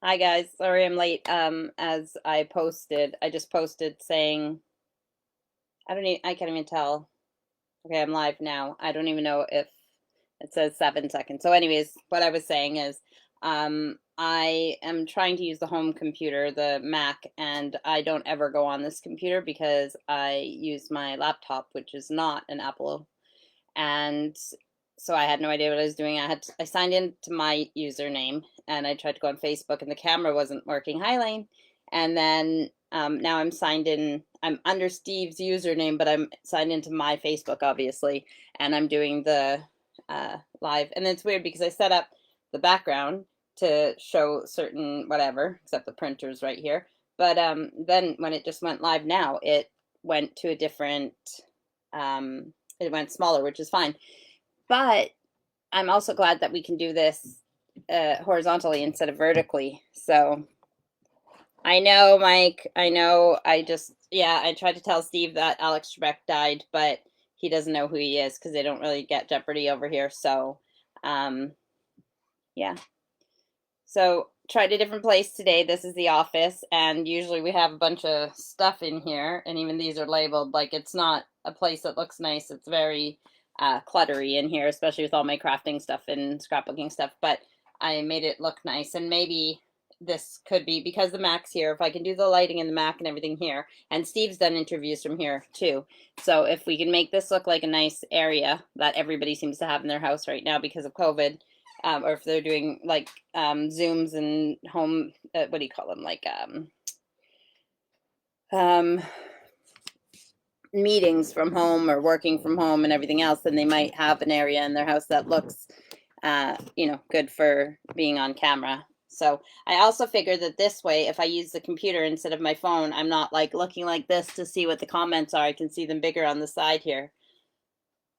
Hi guys, sorry I'm late. As I just posted saying I can't even tell. Okay, I'm live now. I don't even know if it says 7 seconds. So, anyways, what I was saying is, I am trying to use the home computer, the Mac, and I don't ever go on this computer because I use my laptop, which is not an Apple, and so I had no idea what I was doing. I signed in to my username and I tried to go on Facebook and the camera wasn't working. Hi, Lane. And then now I'm signed in. I'm under Steve's username, but I'm signed into my Facebook, obviously, and I'm doing the live. And it's weird because I set up the background to show certain whatever, except the printer's right here. But then when it just went live now, it went to a different it went smaller, which is fine. But I'm also glad that we can do this horizontally instead of vertically. So I know, Mike. I know. Yeah, I tried to tell Steve that Alex Trebek died, but he doesn't know who he is because they don't really get Jeopardy over here. So, um, yeah. So tried a different place today. This is the office, and usually we have a bunch of stuff in here, and even these are labeled. Like it's not a place that looks nice. It's very cluttery in here, especially with all my crafting stuff and scrapbooking stuff. But I made it look nice, and maybe this could be because the Mac's here. If I can do the lighting and the Mac and everything here, and Steve's done interviews from here too. So if we can make this look like a nice area that everybody seems to have in their house right now because of COVID, or if they're doing like Zooms and home, what do you call them? Like um, meetings from home or working from home and everything else, then they might have an area in their house that looks, good for being on camera. So I also figured that this way, if I use the computer instead of my phone, I'm not like looking like this to see what the comments are. I can see them bigger on the side here.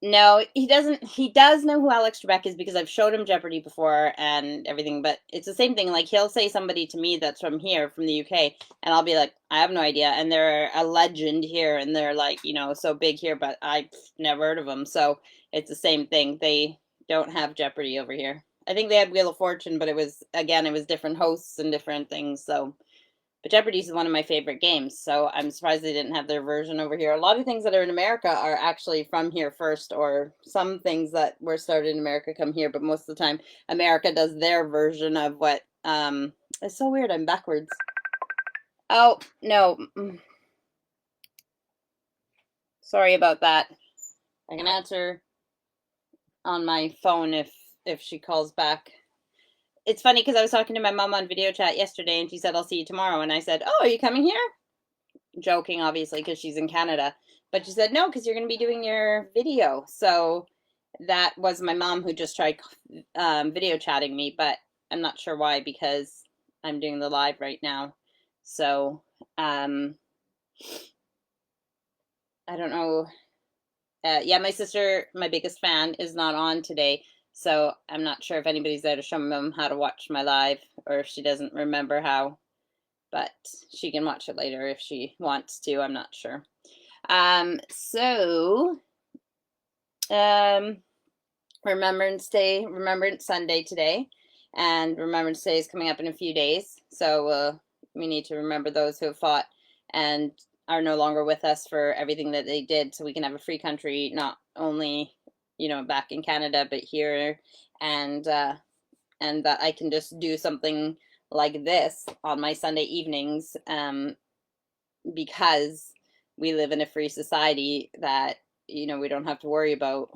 No, he doesn't. He does know who Alex Trebek is because I've showed him Jeopardy before and everything, but it's the same thing. Like he'll say somebody to me that's from here, from the UK, and I'll be like, I have no idea. And they're a legend here, and they're like, so big here, but I've never heard of them. So it's the same thing. They don't have Jeopardy over here. I think they had Wheel of Fortune, but it was different hosts and different things. So but Jeopardy is one of my favorite games, so I'm surprised they didn't have their version over here. A lot of things that are in America are actually from here first, or some things that were started in America come here, but most of the time America does their version of what it's so weird, I'm backwards. Oh, no. Sorry about that. I can answer on my phone if she calls back. It's funny because I was talking to my mom on video chat yesterday and she said I'll see you tomorrow and I said, "Oh, are you coming here?" Joking, obviously, because she's in Canada. But she said, no, because you're going to be doing your video. So that was my mom who just tried video chatting me, but I'm not sure why because I'm doing the live right now. So I don't know. Yeah, my sister, my biggest fan, is not on today. So I'm not sure if anybody's there to show them how to watch my live or if she doesn't remember how, but she can watch it later if she wants to. I'm not sure. So, um, Remembrance Sunday today, and Remembrance Day is coming up in a few days. So, we need to remember those who have fought and are no longer with us for everything that they did, so we can have a free country, not only, back in Canada, but here, and that I can just do something like this on my Sunday evenings, because we live in a free society that we don't have to worry about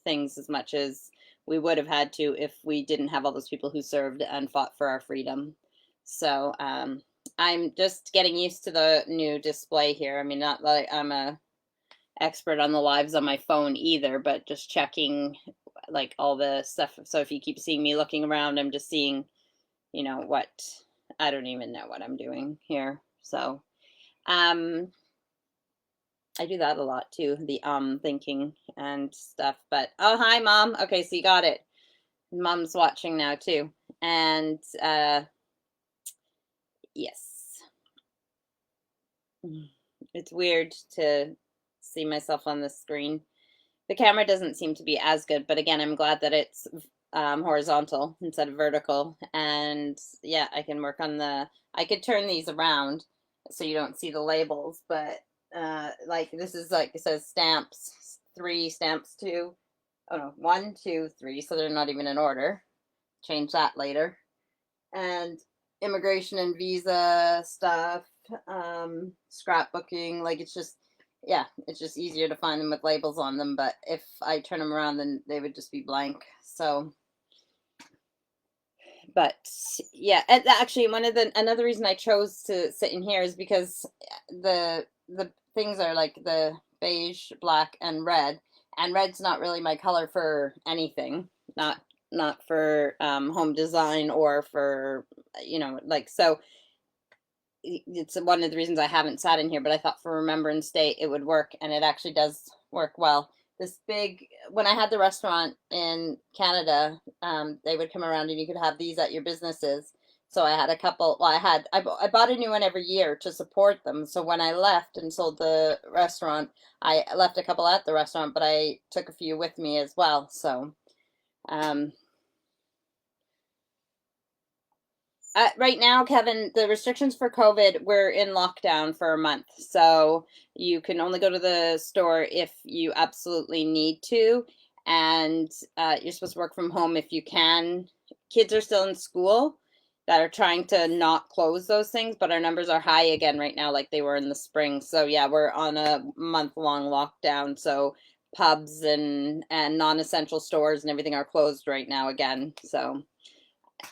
things as much as we would have had to if we didn't have all those people who served and fought for our freedom. So I'm just getting used to the new display here. I mean, not like I'm a expert on the lives on my phone either, but just checking like all the stuff. So if you keep seeing me looking around, I'm just seeing what I don't even know what I'm doing here. So um I do that a lot too, the thinking and stuff. But oh, hi mom. Okay, so you got it. Mom's watching now too. And yes. It's weird to see myself on the screen. The camera doesn't seem to be as good, but again, I'm glad that it's horizontal instead of vertical. And yeah, I can work on I could turn these around so you don't see the labels, but like this is like it says stamps, 3 stamps 2. Oh no, 1, 2, 3. So they're not even in order. Change that later. And immigration and visa stuff, scrapbooking, like it's just, yeah, it's just easier to find them with labels on them. But if I turn them around, then they would just be blank. So, but yeah, and actually, another reason I chose to sit in here is because the things are like the beige, black, and red, and red's not really my color for anything. Not for home design or for like so it's one of the reasons I haven't sat in here, but I thought for Remembrance Day it would work, and it actually does work well. This big, when I had the restaurant in Canada, they would come around and you could have these at your businesses. So I had a couple, well, I bought a new one every year to support them. So when I left and sold the restaurant, I left a couple at the restaurant, but I took a few with me as well. So, um, right now, Kevin, the restrictions for COVID, we're in lockdown for a month. So you can only go to the store if you absolutely need to. And you're supposed to work from home if you can. Kids are still in school that are trying to not close those things, but our numbers are high again right now, like they were in the spring. So yeah, we're on a month-long lockdown. So pubs and non-essential stores and everything are closed right now again. So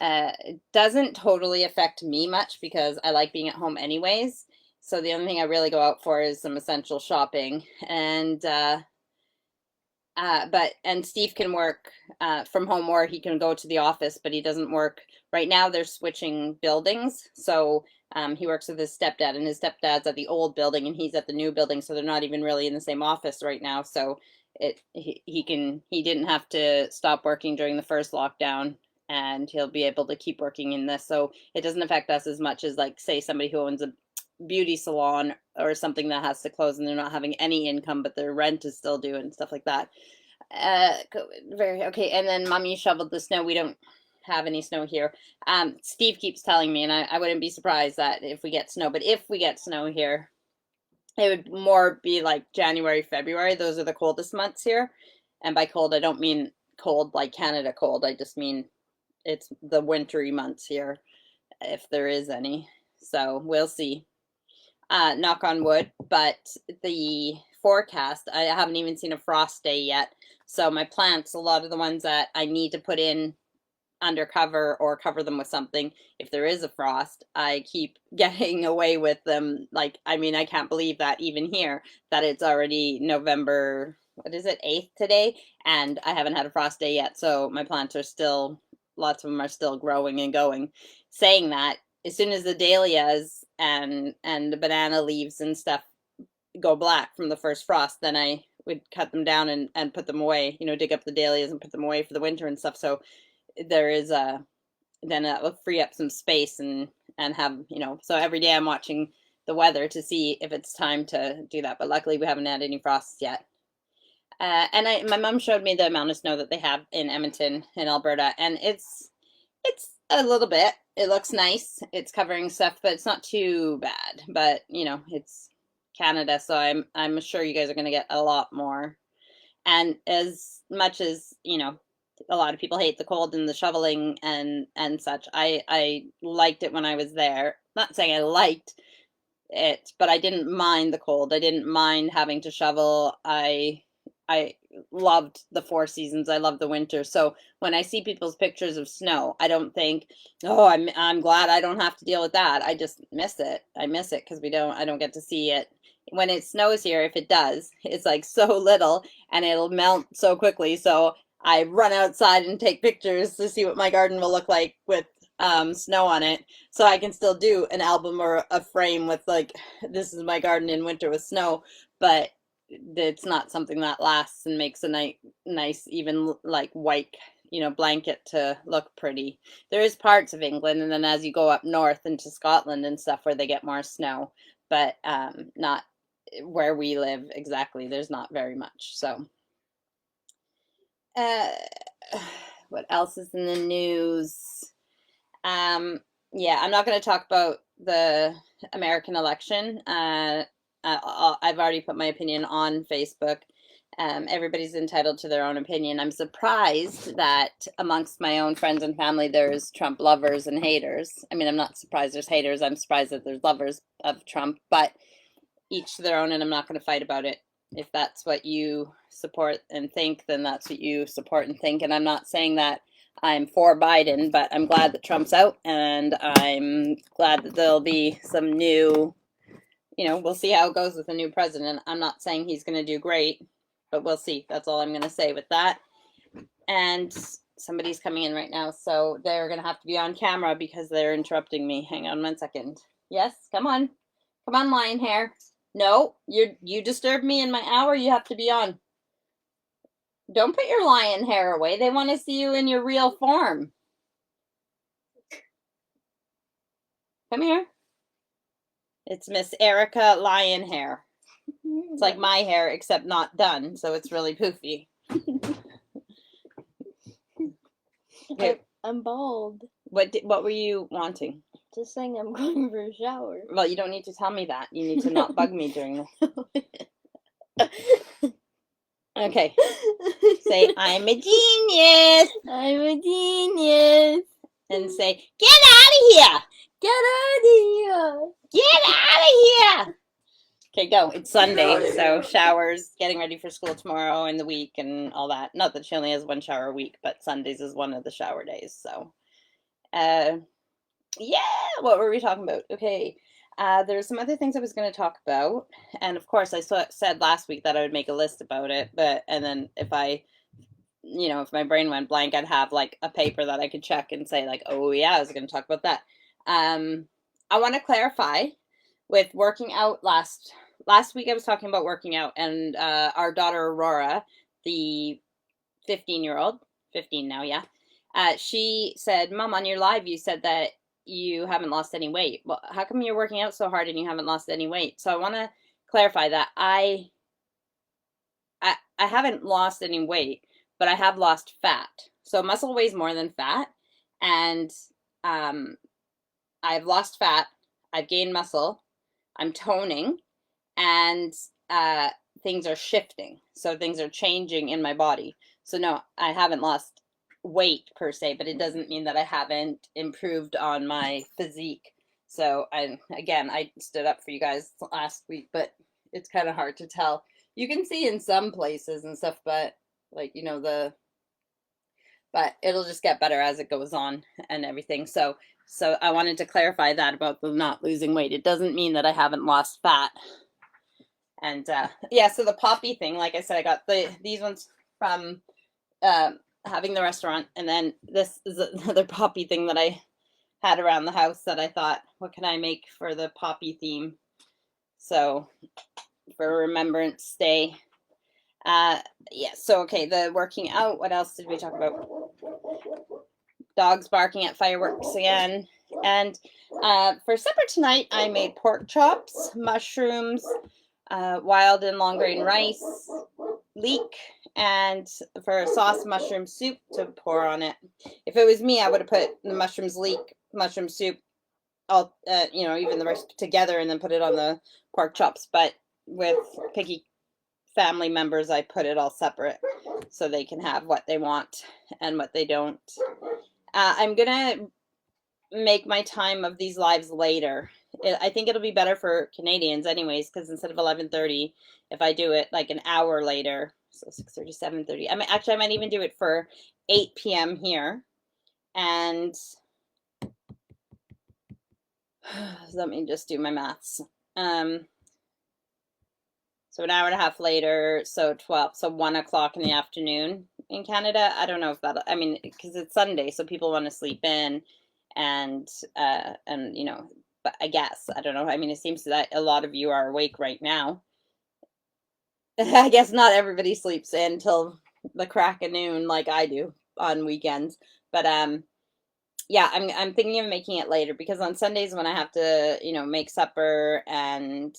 it doesn't totally affect me much because I like being at home anyways. So the only thing I really go out for is some essential shopping. And Steve can work from home or he can go to the office, but he doesn't work. Right now they're switching buildings. So he works with his stepdad, and his stepdad's at the old building and he's at the new building. So they're not even really in the same office right now. So he didn't have to stop working during the first lockdown, and he'll be able to keep working in this. So it doesn't affect us as much as, like, say somebody who owns a beauty salon or something that has to close and they're not having any income, but their rent is still due and stuff like that. Very okay. And then mommy shoveled the snow. We don't have any snow here. Steve keeps telling me, and I wouldn't be surprised that if we get snow, but if we get snow here, it would more be like January, February. Those are the coldest months here. And by cold, I don't mean cold like Canada cold. I just mean it's the wintry months here, if there is any. So we'll see. Knock on wood. But the forecast, I haven't even seen a frost day yet. So my plants, a lot of the ones that I need to put in undercover or cover them with something, if there is a frost, I keep getting away with them. Like, I mean, I can't believe that even here that it's already November, what is it, 8th today, and I haven't had a frost day yet. So my plants are still, lots of them are still growing and going. Saying that, as soon as the dahlias and the banana leaves and stuff go black from the first frost, then I would cut them down and put them away, dig up the dahlias and put them away for the winter and stuff. So there is then that will free up some space and have, so every day I'm watching the weather to see if it's time to do that. But luckily we haven't had any frosts yet. And my mom showed me the amount of snow that they have in Edmonton in Alberta, and it's a little bit. It looks nice. It's covering stuff, but it's not too bad. But it's Canada, so I'm sure you guys are going to get a lot more. And as much as a lot of people hate the cold and the shoveling and such, I liked it when I was there. Not saying I liked it, but I didn't mind the cold. I didn't mind having to shovel. I loved the 4 seasons. I love the winter. So when I see people's pictures of snow, I don't think, oh, I'm glad I don't have to deal with that. I just miss it. I miss it because I don't get to see it. When it snows here, if it does, it's like so little and it'll melt so quickly. So I run outside and take pictures to see what my garden will look like with snow on it, so I can still do an album or a frame with, like, this is my garden in winter with snow. But it's not something that lasts and makes a nice even like white blanket to look pretty. There is parts of England, and then as you go up north into Scotland and stuff, where they get more snow, but not where we live exactly. There's not very much. So What else is in the news? Yeah, I'm not going to talk about the American election. I've already put my opinion on Facebook. Everybody's entitled to their own opinion. I'm surprised that amongst my own friends and family, there's Trump lovers and haters. I mean, I'm not surprised there's haters. I'm surprised that there's lovers of Trump, but each to their own, and I'm not going to fight about it. If that's what you support and think, then that's what you support and think. And I'm not saying that I'm for Biden, but I'm glad that Trump's out, and I'm glad that there'll be some new, we'll see how it goes with the new president. I'm not saying he's going to do great, but we'll see. That's all I'm going to say with that. And somebody's coming in right now, so they're going to have to be on camera because they're interrupting me. Hang on 1 second. Yes, come on. Come on, lion hair. No, you disturb me in my hour, you have to be on. Don't put your lion hair away. They want to see you in your real form. Come here. It's Miss Erica Lion Hair. It's like my hair, except not done, so it's really poofy. Okay. I'm bald. What were you wanting? Just saying I'm going for a shower. Well, you don't need to tell me that. You need to not bug me during this. Okay. Say, I'm a genius. I'm a genius. And say, get out of here. Get out of here. Get out of here. Okay, go. It's Sunday, so showers, getting ready for school tomorrow and the week and all that. Not that she only has 1 shower a week, but Sundays is one of the shower days. So, yeah, what were we talking about? Okay, there's some other things I was going to talk about. And of course, I said last week that I would make a list about it. And then if if my brain went blank, I'd have like a paper that I could check and say like, oh yeah, I was going to talk about that. I want to clarify with working out last week I was talking about working out, and our daughter Aurora, the 15-year-old, 15 now, yeah, she said, Mom, on your live you said that you haven't lost any weight. Well, how come you're working out so hard and you haven't lost any weight? So I want to clarify that I haven't lost any weight, but I have lost fat. So muscle weighs more than fat, and I've lost fat, I've gained muscle, I'm toning, and things are shifting. So things are changing in my body. So no, I haven't lost weight per se, but it doesn't mean that I haven't improved on my physique. So I stood up for you guys last week, but it's kind of hard to tell. You can see in some places and stuff, but like, but it'll just get better as it goes on and everything. So I wanted to clarify that about the not losing weight. It doesn't mean that I haven't lost fat. And yeah, so the poppy thing, like I said, I got these ones from having the restaurant, and then this is another poppy thing that I had around the house that I thought, what can I make for the poppy theme? So for Remembrance Day. Yeah, so okay, the working out, what else did we talk about? Dogs barking at fireworks again. And for supper tonight, I made pork chops, mushrooms, wild and long grain rice, leek, and for sauce, mushroom soup to pour on it. If it was me, I would have put the mushrooms, leek, mushroom soup, all even the rest together and then put it on the pork chops. But with picky family members, I put it all separate so they can have what they want and what they don't. I'm gonna make my time of these lives later. I think it'll be better for Canadians anyways, because instead of 11:30, if I do it like an hour later, so 6:30, 7:30, I might even do it for 8 p.m. here. And let me just do my maths. So an hour and a half later, so 1 o'clock in the afternoon in Canada. I don't know if that'll, because it's Sunday, so people want to sleep in, and but I guess, I don't know. It seems that a lot of you are awake right now. I guess not everybody sleeps in till the crack of noon like I do on weekends. But yeah, I'm thinking of making it later, because on Sundays when I have to, make supper and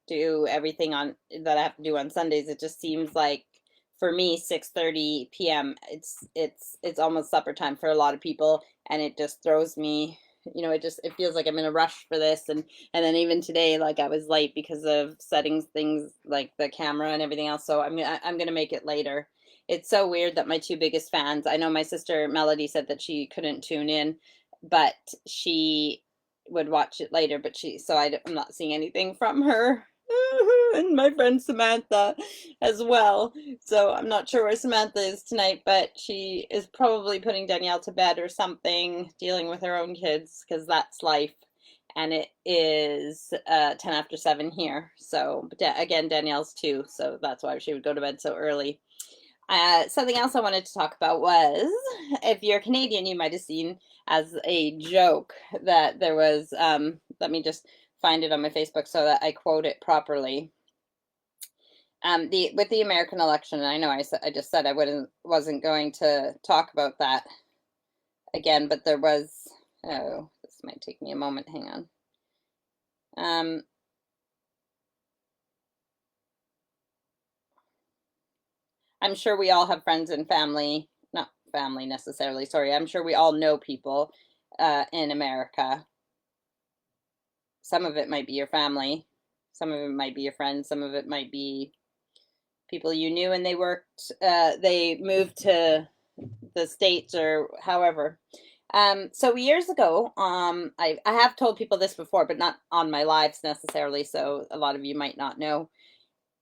do everything that I have to do on Sundays, it just seems like for me, 6:30 p.m. It's almost supper time for a lot of people, and it just throws me. It feels like I'm in a rush for this, and then even today, like I was late because of setting things like the camera and everything else. So I'm gonna make it later. It's so weird that my two biggest fans. I know my sister Melody said that she couldn't tune in, but she would watch it later. But I'm not seeing anything from her. And my friend Samantha as well. So I'm not sure where Samantha is tonight, but she is probably putting Danielle to bed or something, dealing with her own kids, because that's life. And it is 10 after 7 here. So, again, Danielle's too. So that's why she would go to bed so early. Something else I wanted to talk about was, if you're Canadian, you might have seen as a joke that there was, let me just find it on my Facebook so that I quote it properly. With the American election, and I know I just said I wasn't going to talk about that again, but there was, oh, this might take me a moment, hang on. I'm sure we all have friends and family, not family necessarily, sorry. I'm sure we all know people in America. Some of it might be your family, some of it might be your friends, some of it might be people you knew and they moved to the States or however. So years ago, I have told people this before, but not on my lives necessarily, so a lot of you might not know.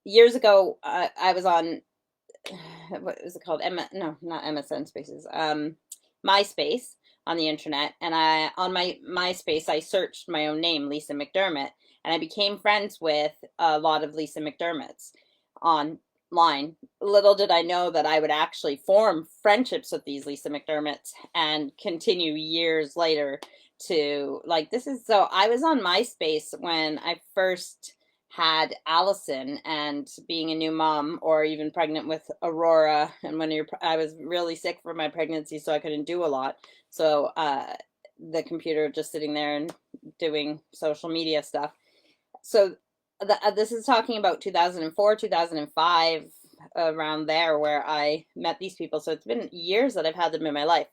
Years ago, I was on, what is it called? No, not MSN Spaces. MySpace on the internet, and on my MySpace I searched my own name, Lisa McDermott, and I became friends with a lot of Lisa McDermotts online. Little did I know that I would actually form friendships with these Lisa McDermotts and continue years later to like this is so I was on MySpace when I first had Allison, and being a new mom or even pregnant with Aurora, and I was really sick for my pregnancy, so I couldn't do a lot. So the computer just sitting there and doing social media stuff. So this is talking about 2004, 2005, around there where I met these people. So it's been years that I've had them in my life.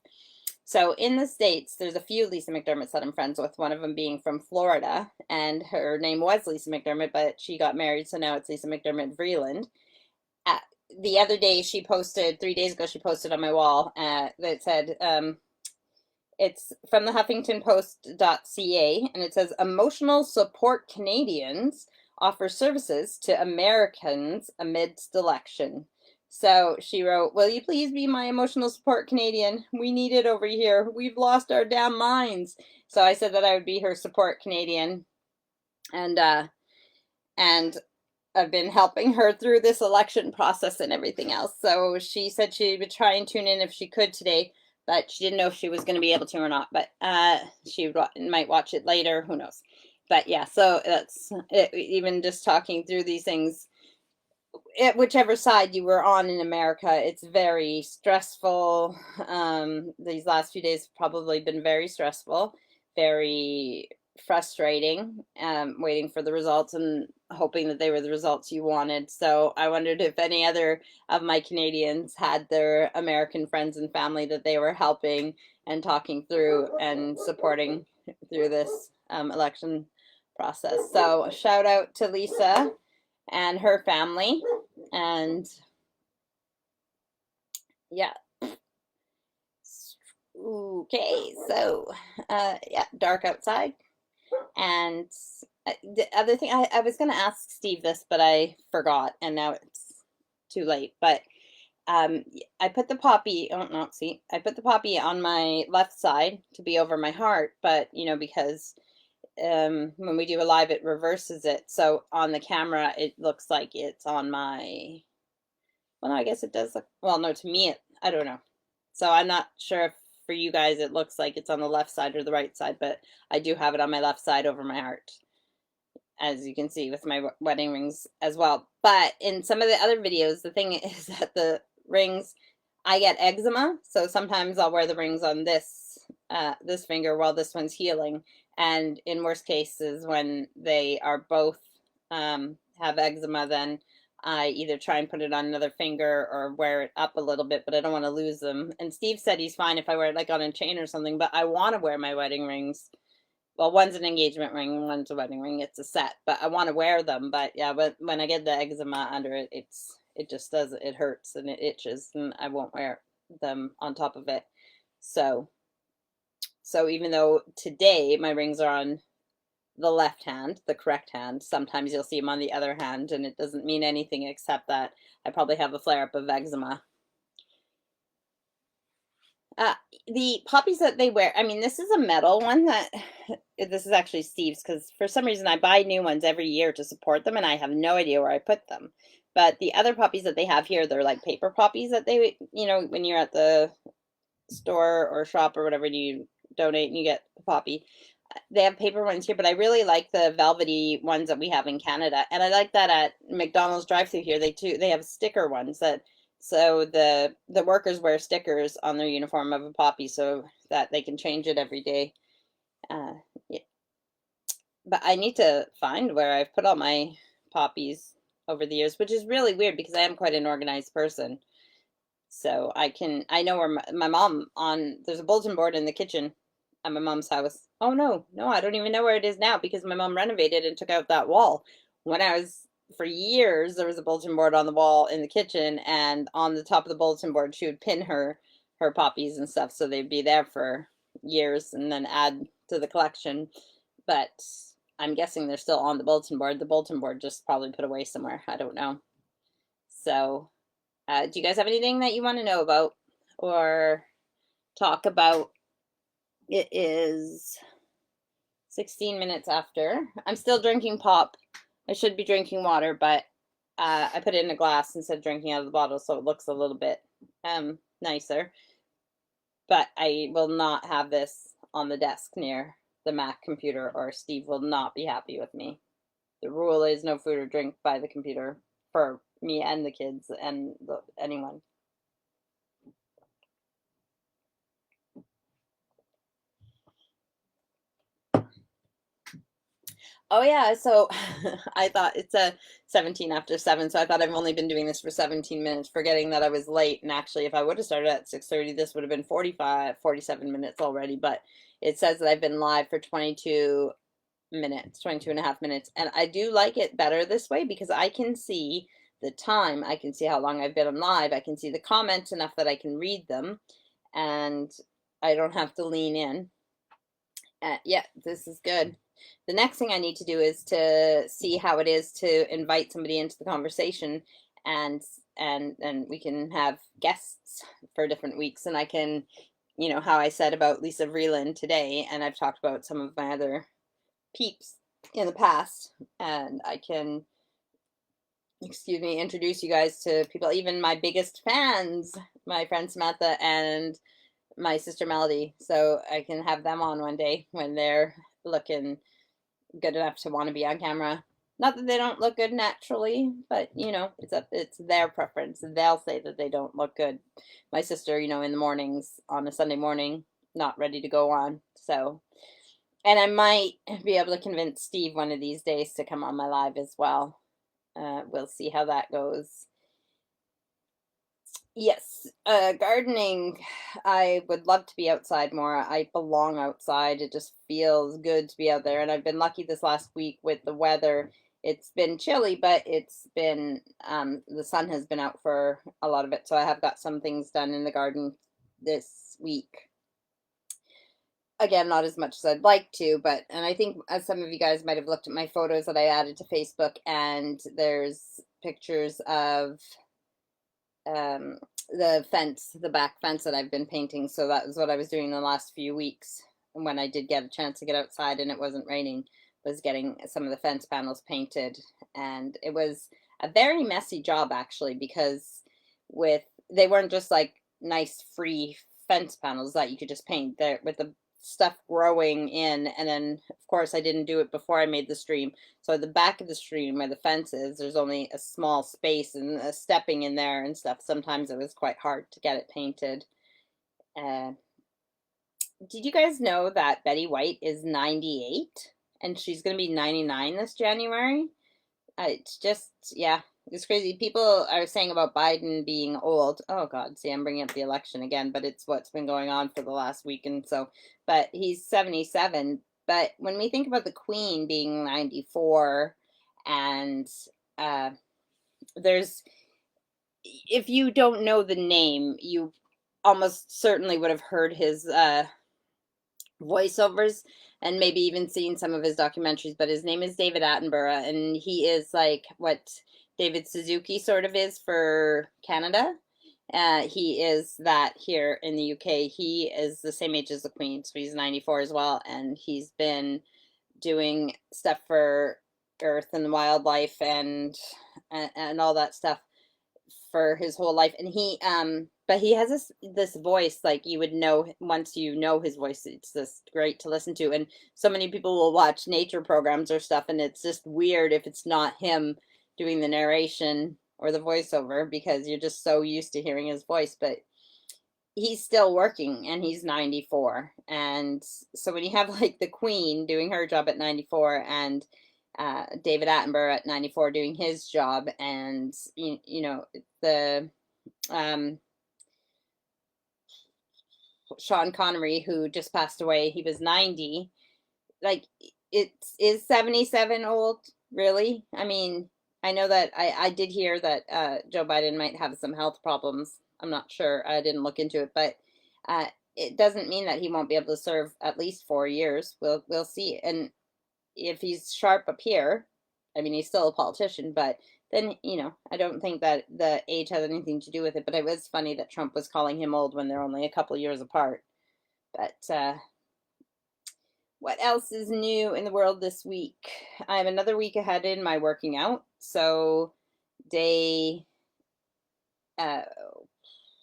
So in the States, there's a few Lisa McDermotts that I'm friends with, one of them being from Florida, and her name was Lisa McDermott, but she got married, so now it's Lisa McDermott Vreeland. Uh, the other day, 3 days ago, she posted on my wall that said, it's from the HuffingtonPost.ca, and it says, Emotional Support Canadians offer services to Americans amidst election. So she wrote, will you please be my emotional support Canadian? We need it over here. We've lost our damn minds. So I said that I would be her support Canadian. And I've been helping her through this election process and everything else. So she said she would try and tune in if she could today, but she didn't know if she was going to be able to or not. But she might watch it later. Who knows? But yeah, so that's it, even just talking through these things whichever side you were on in America, it's very stressful. These last few days have probably been very stressful, very frustrating, waiting for the results and hoping that they were the results you wanted. So I wondered if any other of my Canadians had their American friends and family that they were helping and talking through and supporting through this election process. So shout out to Lisa and her family. And yeah. Okay, so yeah, dark outside. And the other thing, I was going to ask Steve this, but I forgot, and now it's too late. But I put the poppy, oh no, see, I put the poppy on my left side to be over my heart, but because when we do a live, it reverses it. So on the camera, it looks like it's on my, well, no, I guess it does look, well, no, to me, I don't know. So I'm not sure if for you guys it looks like it's on the left side or the right side, but I do have it on my left side over my heart, as you can see with my wedding rings as well. But in some of the other videos, the thing is that the rings, I get eczema, so sometimes I'll wear the rings on this finger while this one's healing. And in worst cases, when they are both have eczema, then I either try and put it on another finger or wear it up a little bit, but I don't want to lose them. And Steve said he's fine if I wear it like on a chain or something, but I want to wear my wedding rings. Well, one's an engagement ring, one's a wedding ring. It's a set, but I want to wear them. But yeah, but when I get the eczema under it, it just does it hurts and it itches, and I won't wear them on top of it. So even though today my rings are on the left hand, the correct hand, sometimes you'll see them on the other hand, and it doesn't mean anything except that I probably have a flare up of eczema. The poppies that they wear, I mean, this is a metal one that, this is actually Steve's, because for some reason I buy new ones every year to support them, and I have no idea where I put them. But the other poppies that they have here, they're like paper poppies that they, when you're at the store or shop or whatever, and you donate and you get a poppy. They have paper ones here, but I really like the velvety ones that we have in Canada, and I like that at McDonald's drive-through here. They have sticker ones that, so the workers wear stickers on their uniform of a poppy so that they can change it every day. Yeah. But I need to find where I've put all my poppies over the years, which is really weird because I am quite an organized person. So I know where my mom there's a bulletin board in the kitchen at my mom's house. Oh no, I don't even know where it is now because my mom renovated and took out that wall. When I was, for years, there was a bulletin board on the wall in the kitchen, and on the top of the bulletin board, she would pin her poppies and stuff, so they'd be there for years and then add to the collection. But I'm guessing they're still on the bulletin board. The bulletin board just probably put away somewhere. I don't know. So do you guys have anything that you want to know about or talk about? It is 16 minutes after. I'm still drinking pop. I should be drinking water, but I put it in a glass instead of drinking out of the bottle, so it looks a little bit nicer. But I will not have this on the desk near the Mac computer, or Steve will not be happy with me. The rule is no food or drink by the computer for me and the kids and anyone. Oh yeah, so I thought it's a 17 after 7, so I thought I've only been doing this for 17 minutes, forgetting that I was late. And actually, if I would have started at 6:30, this would have been 47 minutes already. But it says that I've been live for 22 minutes, 22 and a half minutes. And I do like it better this way because I can see the time. I can see how long I've been on live. I can see the comments enough that I can read them, and I don't have to lean in. Yeah, this is good. The next thing I need to do is to see how it is to invite somebody into the conversation, and we can have guests for different weeks, and I can, how I said about Lisa Vreeland today, and I've talked about some of my other peeps in the past, and I can, excuse me, introduce you guys to people, even my biggest fans, my friend Samantha and my sister Melody, so I can have them on one day when they're looking good enough to want to be on camera. Not that they don't look good naturally, but it's their preference. They'll say that they don't look good. My sister, in the mornings on a Sunday morning, not ready to go on. So, and I might be able to convince Steve one of these days to come on my live as well. We'll see how that goes. Yes, gardening. I would love to be outside more. I belong outside. It just feels good to be out there. And I've been lucky this last week with the weather. It's been chilly, but it's been, the sun has been out for a lot of it. So I have got some things done in the garden this week. Again, not as much as I'd like to, and I think as some of you guys might have looked at my photos that I added to Facebook, and there's pictures of the fence, the back fence that I've been painting. So that was what I was doing the last few weeks when I did get a chance to get outside and it wasn't raining, was getting some of the fence panels painted. And it was a very messy job actually, because they weren't just like nice free fence panels that you could just paint there with the stuff growing in. And then of course I didn't do it before I made the stream, so at the back of the stream where the fence is, there's only a small space, and stepping in there and stuff, sometimes it was quite hard to get it painted. Did you guys know that Betty White is 98 and she's going to be 99 this January? It's just, yeah, It's crazy. People are saying about Biden being old. Oh God, see, I'm bringing up the election again, but it's what's been going on for the last week and so. But he's 77. But when we think about the Queen being 94, and uh, there's, if you don't know the name, you almost certainly would have heard his voiceovers and maybe even seen some of his documentaries. But his name is David Attenborough, and he is like what David Suzuki sort of is for Canada. He is that here in the UK. He is the same age as the Queen, so he's 94 as well, and he's been doing stuff for Earth and wildlife and all that stuff for his whole life. And he but he has this voice, like you would know once you know his voice. It's just great to listen to. And so many people will watch nature programs or stuff, and it's just weird if it's not him doing the narration or the voiceover, because you're just so used to hearing his voice. But he's still working, and he's 94. And so when you have like the Queen doing her job at 94, and David Attenborough at 94 doing his job, and you know, the um, Sean Connery, who just passed away, he was 90. Like, it is 77 old, really? I mean, I know that I did hear that Joe Biden might have some health problems. I'm not sure. I didn't look into it, but uh, it doesn't mean that he won't be able to serve at least 4 years. We'll see. And if he's sharp up here, I mean, he's still a politician, but then, I don't think that the age has anything to do with it. But it was funny that Trump was calling him old when they're only a couple years apart. But what else is new in the world this week? I have another week ahead in my working out. So day uh,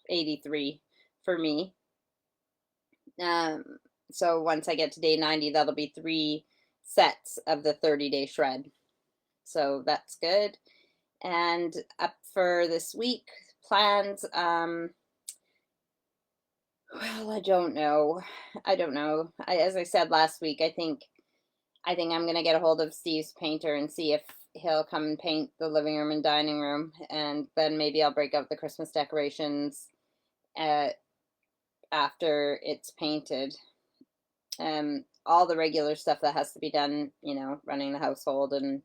83 for me. Um, so once I get to day 90, that'll be 3 sets of the 30-day shred. So that's good. And up for this week, plans. Well, I don't know. I don't know. As I said last week, I think I'm gonna get a hold of Steve's painter and see if he'll come and paint the living room and dining room, and then maybe I'll break out the Christmas decorations uh, after it's painted. All the regular stuff that has to be done, running the household and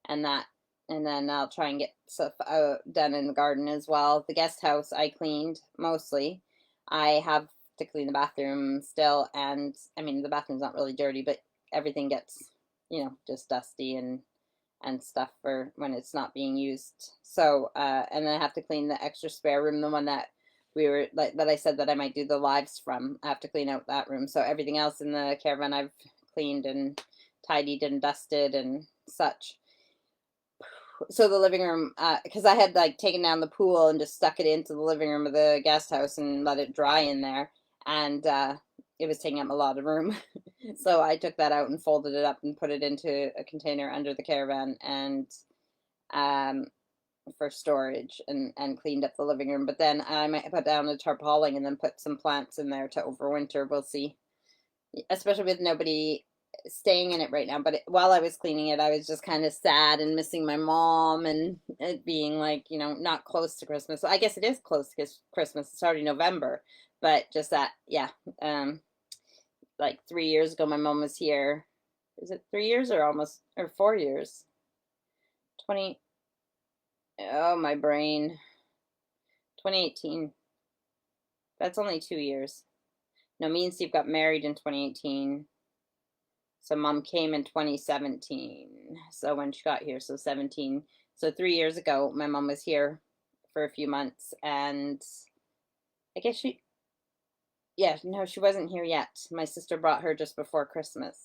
that, and then I'll try and get stuff done in the garden as well. The guest house I cleaned mostly. I have to clean the bathroom still, and I mean the bathroom's not really dirty, but everything gets, just dusty and stuff for when it's not being used. So and then I have to clean the extra spare room, the one that we were like that I said that I might do the lives from. I have to clean out that room. So everything else in the caravan I've cleaned and tidied and dusted and such. So the living room, because I had like taken down the pool and just stuck it into the living room of the guest house and let it dry in there, and it was taking up a lot of room. So I took that out and folded it up and put it into a container under the caravan, and um, for storage, and cleaned up the living room. But then I might put down a tarpaulin and then put some plants in there to overwinter. We'll see. Especially with nobody staying in it right now. But while I was cleaning it, I was just kind of sad and missing my mom, and it being like, not close to Christmas. So I guess it is close to Christmas. It's already November, but just that, yeah. Like 3 years ago, my mom was here. Is it 3 years or almost, or 4 years? 20, oh, my brain. 2018. That's only 2 years. No, me and Steve got married in 2018. So mom came in 2017. So when she got here, so 17. So 3 years ago, my mom was here for a few months, and I guess yeah, no, she wasn't here yet. My sister brought her just before Christmas.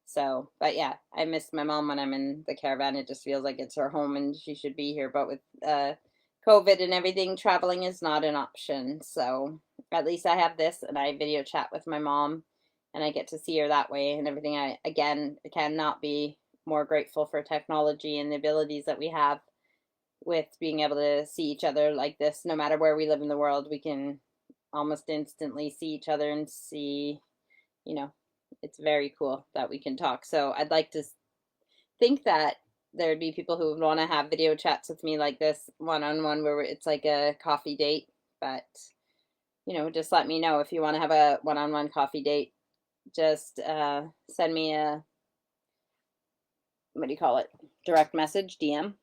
So, but yeah, I miss my mom when I'm in the caravan. It just feels like it's her home and she should be here. But with COVID and everything, traveling is not an option. So at least I have this, and I video chat with my mom, and I get to see her that way and everything. I, again, cannot be more grateful for technology and the abilities that we have with being able to see each other like this. No matter where we live in the world, we can almost instantly see each other and see, you know, it's very cool that we can talk. So I'd like to think that there'd be people who would want to have video chats with me like this one-on-one where it's like a coffee date. But, just let me know if you want to have a one-on-one coffee date. Just send me a, what do you call it? Direct message, DM.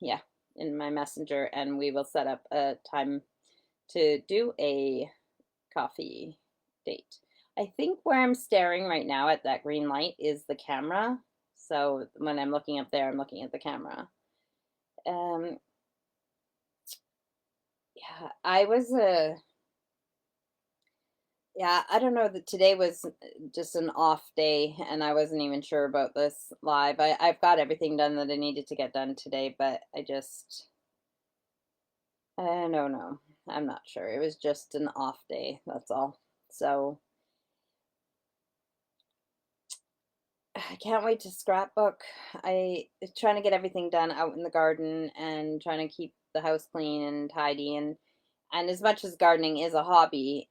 Yeah, in my messenger, and we will set up a time to do a coffee date. I think where I'm staring right now at that green light is the camera. So when I'm looking up there, I'm looking at the camera. Yeah, I don't know that today was just an off day and I wasn't even sure about this live. I've got everything done that I needed to get done today, but I don't know. I'm not sure. It was just an off day, that's all. So I can't wait to scrapbook. I trying to get everything done out in the garden and trying to keep the house clean and tidy, and as much as gardening is a hobby,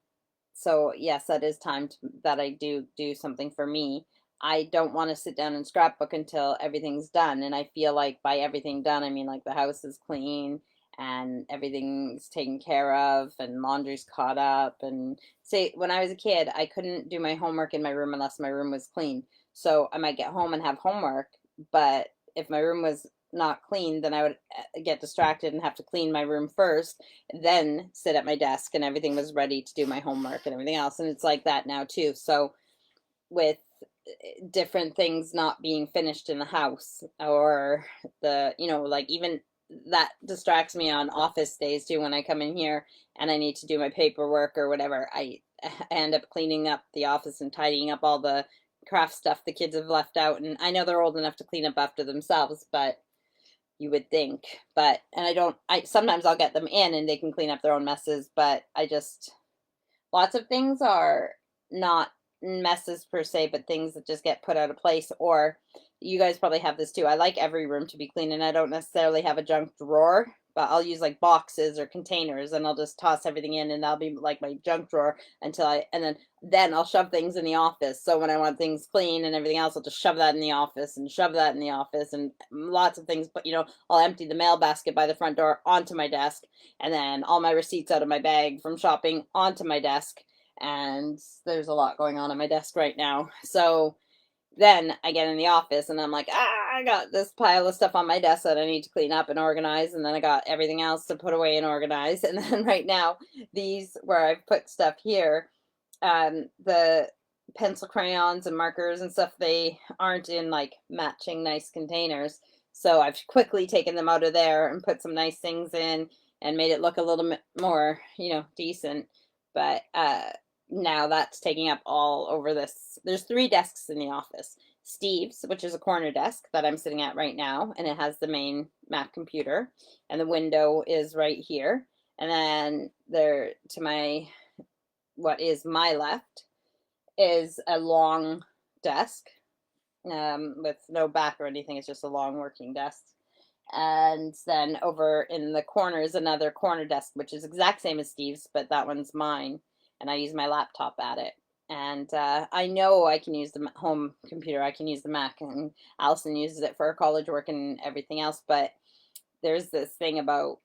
so yes, that is time that I do something for me. I don't want to sit down and scrapbook until everything's done, and I feel like by everything done, I mean like the house is clean and everything's taken care of and laundry's caught up. And say when I was a kid, I couldn't do my homework in my room unless my room was clean. So I might get home and have homework, but if my room was not clean, then I would get distracted and have to clean my room first, then sit at my desk and everything was ready to do my homework and everything else. And it's like that now too. So with different things not being finished in the house, or like even that distracts me on office days too. When I come in here and I need to do my paperwork or whatever, I end up cleaning up the office and tidying up all the craft stuff the kids have left out. And I know they're old enough to clean up after themselves, but you would think. But and I sometimes I'll get them in and they can clean up their own messes, but I just lots of things are not messes per se, but things that just get put out of place. Or you guys probably have this too. I like every room to be clean, and I don't necessarily have a junk drawer, but I'll use like boxes or containers, and I'll just toss everything in, and that'll be like my junk drawer until and then I'll shove things in the office. So when I want things clean and everything else, I'll just shove that in the office and shove that in the office and lots of things. But I'll empty the mail basket by the front door onto my desk, and then all my receipts out of my bag from shopping onto my desk. And there's a lot going on my desk right now. So then I get in the office and I'm like, I got this pile of stuff on my desk that I need to clean up and organize. And then I got everything else to put away and organize. And then right now, these where I've put stuff here, the pencil crayons and markers and stuff, they aren't in like matching nice containers. So I've quickly taken them out of there and put some nice things in and made it look a little bit more, decent. But now that's taking up all over this. There's 3 desks in the office. Steve's, which is a corner desk that I'm sitting at right now, and it has the main Mac computer, and the window is right here. And then there to my, what is my left, is a long desk with no back or anything. It's just a long working desk. And then over in the corner is another corner desk, which is exact same as Steve's, but that one's mine, and I use my laptop at it. And I know I can use the home computer, I can use the Mac, and Allison uses it for her college work and everything else. But there's this thing about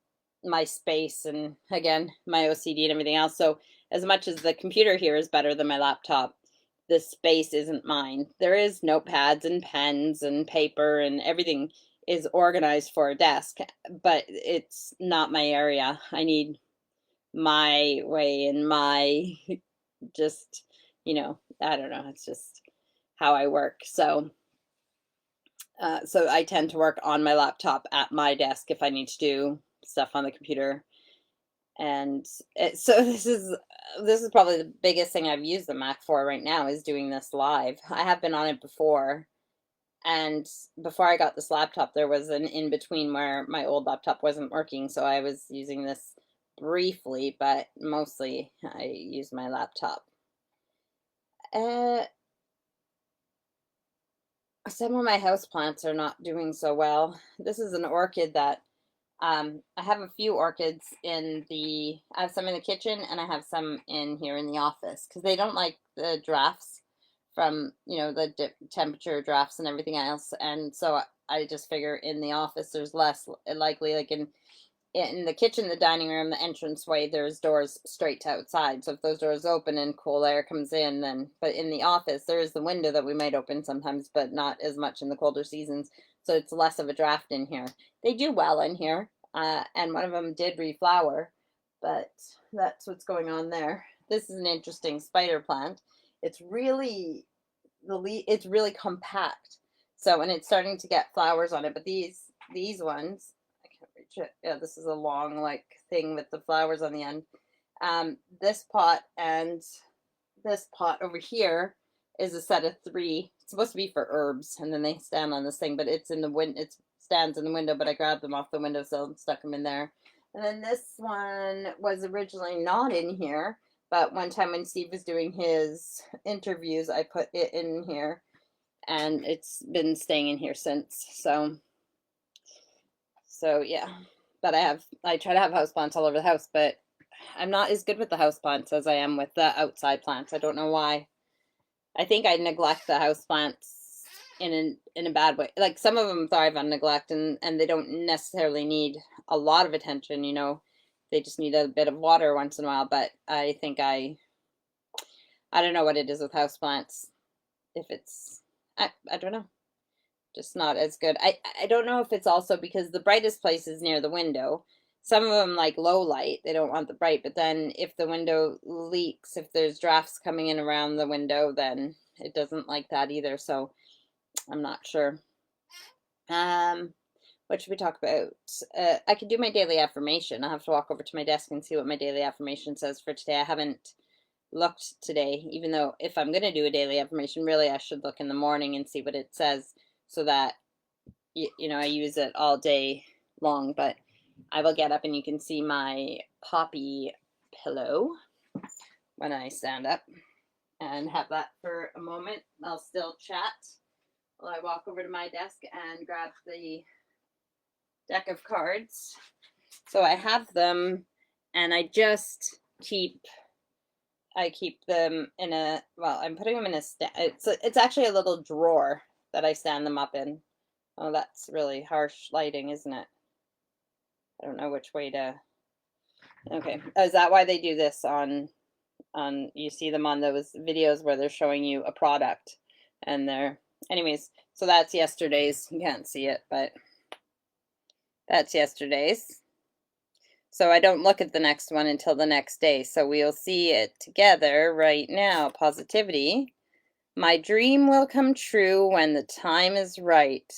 my space and, again, my OCD and everything else. So as much as the computer here is better than my laptop, the space isn't mine. There is notepads and pens and paper and everything is organized for a desk, but it's not my area. I need my way and my just, I don't know. It's just how I work. So I tend to work on my laptop at my desk if I need to do stuff on the computer. And so this is probably the biggest thing I've used the Mac for right now, is doing this live. I have been on it before, and before I got this laptop, there was an in between where my old laptop wasn't working, so I was using this briefly, but mostly I use my laptop. Some of my house plants are not doing so well. This is an orchid that I have a few orchids I have some in the kitchen and I have some in here in the office because they don't like the drafts from, the temperature drafts and everything else. And so I just figure in the office there's less likely, like in the kitchen, the dining room, the entranceway, there's doors straight to outside. So if those doors open and cool air comes in, then, but in the office, there is the window that we might open sometimes, but not as much in the colder seasons. So it's less of a draft in here. They do well in here. And one of them did reflower, but that's what's going on there. This is an interesting spider plant. It's really, it's really compact. So, and it's starting to get flowers on it, but these ones, yeah, this is a long like thing with the flowers on the end. This pot and this pot over here is a set of 3. It's supposed to be for herbs, and then they stand on this thing, but it's in the wind. It stands in the window, but I grabbed them off the windowsill and stuck them in there. And then this one was originally not in here, but one time when Steve was doing his interviews, I put it in here, and it's been staying in here since. So yeah, but I try to have houseplants all over the house, but I'm not as good with the houseplants as I am with the outside plants. I don't know why. I think I neglect the houseplants in a bad way. Like some of them thrive on neglect, and they don't necessarily need a lot of attention, you know. They just need a bit of water once in a while, but I think I don't know what it is with houseplants. If it's I don't know. Just not as good. I don't know if it's also because the brightest place is near the window. Some of them like low light, they don't want the bright, but then if the window leaks, if there's drafts coming in around the window, then it doesn't like that either. So I'm not sure. What should we talk about? I could do my daily affirmation. I have to walk over to my desk and see what my daily affirmation says for today. I haven't looked today, even though if I'm going to do a daily affirmation, really I should look in the morning and see what it says, so that you know I use it all day long. But I will get up and you can see my poppy pillow when I stand up and have that for a moment. I'll still chat while I walk over to my desk and grab the deck of cards. So I have them, and I keep them in a, well, I'm putting them in a it's actually a little drawer that I stand them up in. Oh, that's really harsh lighting, isn't it? I don't know which way to. Okay, is that why they do this on you see them on those videos where they're showing you a product, and they're, anyways, so that's yesterday's. You can't see it, but that's yesterday's. So I don't look at the next one until the next day. So we'll see it together right now. Positivity. My dream will come true when the time is right.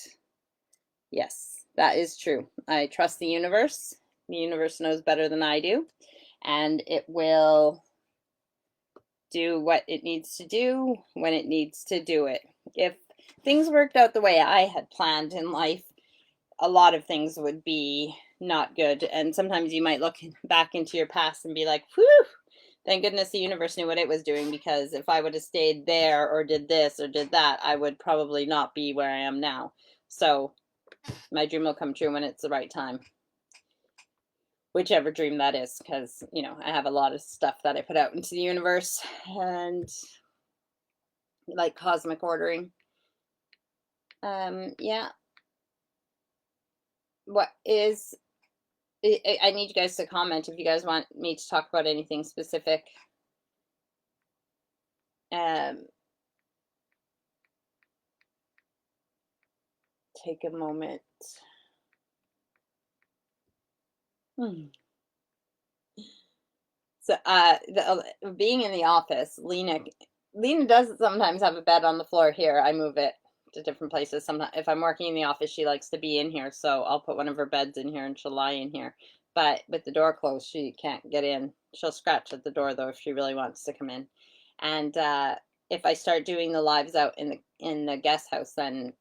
Yes, that is true. I trust the universe. The universe knows better than I do, and it will do what it needs to do when it needs to do it. If things worked out the way I had planned in life, a lot of things would be not good. And sometimes you might look back into your past and be like, whew, thank goodness the universe knew what it was doing, because if I would have stayed there or did this or did that, I would probably not be where I am now. So my dream will come true when it's the right time. Whichever dream that is, because, you know, I have a lot of stuff that I put out into the universe, and like cosmic ordering. Yeah. What is, I need you guys to comment if you guys want me to talk about anything specific. Take a moment. So, being in the office, Lena does sometimes have a bed on the floor here. I move it to different places. Sometimes, if I'm working in the office, she likes to be in here, so I'll put one of her beds in here and she'll lie in here. But with the door closed, she can't get in. She'll scratch at the door though if she really wants to come in. And if I start doing the lives out in the guest house, then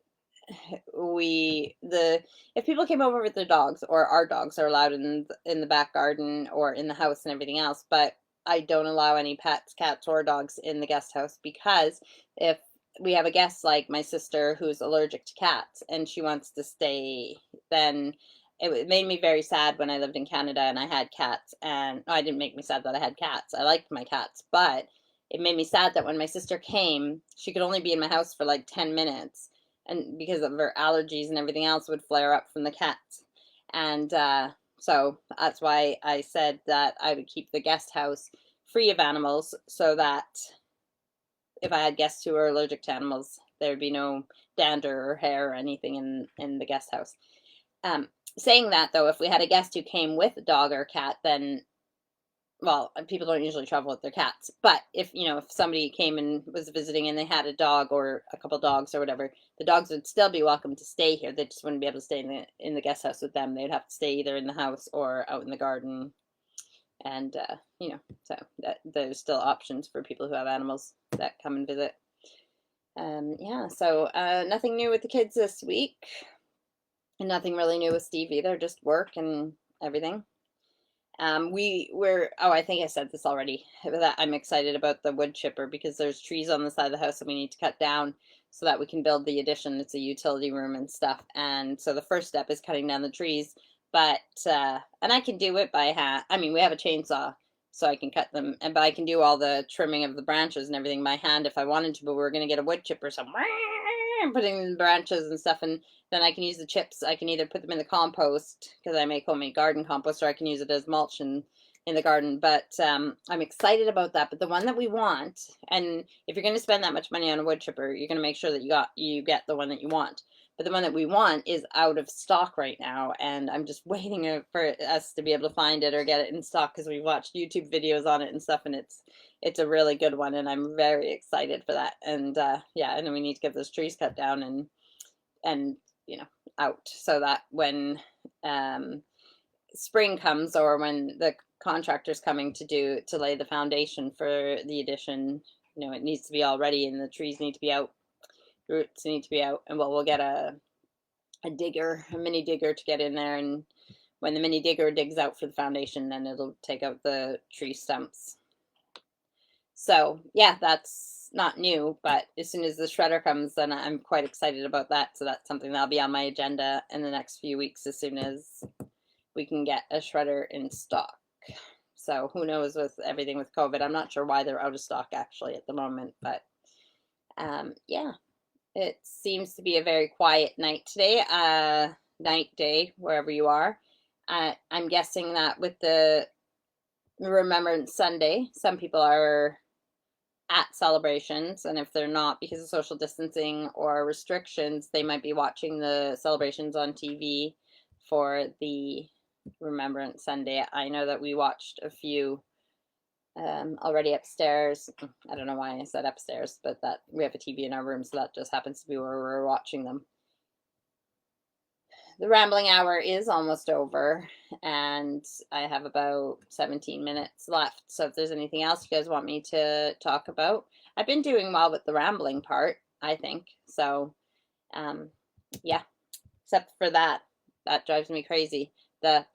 if people came over with their dogs, or our dogs are allowed in the back garden or in the house and everything else, but I don't allow any pets, cats or dogs in the guest house, because if we have a guest like my sister who's allergic to cats and she wants to stay, then it made me very sad when I lived in Canada and I had cats. And it didn't make me sad that I had cats. I liked my cats, but it made me sad that when my sister came, she could only be in my house for like 10 minutes. and because of her allergies and everything else would flare up from the cats. And so that's why I said that I would keep the guest house free of animals, so that if I had guests who were allergic to animals, there'd be no dander or hair or anything in the guest house. Um, Saying that, though, if we had a guest who came with a dog or a cat, then, well, people don't usually travel with their cats, but if, if somebody came and was visiting and they had a dog or a couple dogs or whatever, the dogs would still be welcome to stay here. They just wouldn't be able to stay in the guest house with them. They'd have to stay either in the house or out in the garden. And so that there's still options for people who have animals that come and visit. Yeah, so nothing new with the kids this week, and nothing really new with Steve either, just work and everything. I think I said this already, that I'm excited about the wood chipper because there's trees on the side of the house that we need to cut down so that we can build the addition. It's a utility room and stuff. And so the first step is cutting down the trees, but, and I can do it by hand. I mean, we have a chainsaw, so I can cut them, but I can do all the trimming of the branches and everything by hand if I wanted to, but we're going to get a wood chipper, so I'm putting the branches and stuff, and then I can use the chips. I can either put them in the compost because I make homemade garden compost, or I can use it as mulch in the garden. But I'm excited about that. But the one that we want, and if you're going to spend that much money on a wood chipper, you're going to make sure that you get the one that you want. But the one that we want is out of stock right now, and I'm just waiting for us to be able to find it or get it in stock because we've watched YouTube videos on it and stuff, and it's a really good one, and I'm very excited for that. And yeah, and we need to get those trees cut down and out so that when spring comes, or when the contractor's coming to lay the foundation for the addition, it needs to be all ready, and the trees need to be out, roots need to be out, and we'll get a mini digger to get in there, and when the mini digger digs out for the foundation, then it'll take out the tree stumps. So yeah, that's not new, but as soon as the shredder comes, then I'm quite excited about that. So that's something that'll be on my agenda in the next few weeks as soon as we can get a shredder in stock. So who knows with everything with COVID. I'm not sure why they're out of stock actually at the moment, but yeah, it seems to be a very quiet night today, day, wherever you are. I'm guessing that with the Remembrance Sunday, some people are at celebrations, and if they're not because of social distancing or restrictions, they might be watching the celebrations on TV for the Remembrance Sunday. I know that we watched a few already upstairs. I don't know why I said upstairs, but that we have a TV in our room, so that just happens to be where we're watching them. The rambling hour is almost over, and I have about 17 minutes left. So if there's anything else you guys want me to talk about, I've been doing well with the rambling part, I think. So, yeah, except for that drives me crazy. The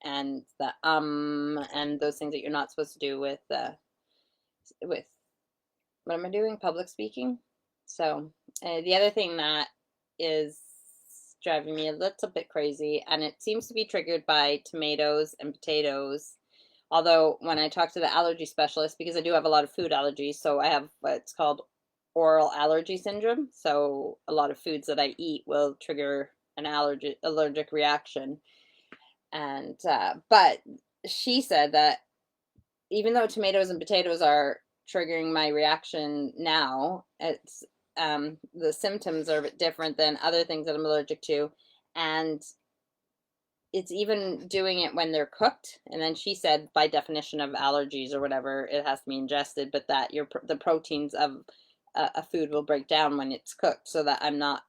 and the and those things that you're not supposed to do with what am I doing? Public speaking. So the other thing that is driving me a little bit crazy, and it seems to be triggered by tomatoes and potatoes. Although when I talk to the allergy specialist, because I do have a lot of food allergies, so I have what's called oral allergy syndrome. So a lot of foods that I eat will trigger an allergic reaction. And but she said that even though tomatoes and potatoes are triggering my reaction now, it's the symptoms are a bit different than other things that I'm allergic to, and it's even doing it when they're cooked. And then she said, by definition of allergies or whatever, it has to be ingested, but that the proteins of a food will break down when it's cooked, so that I'm not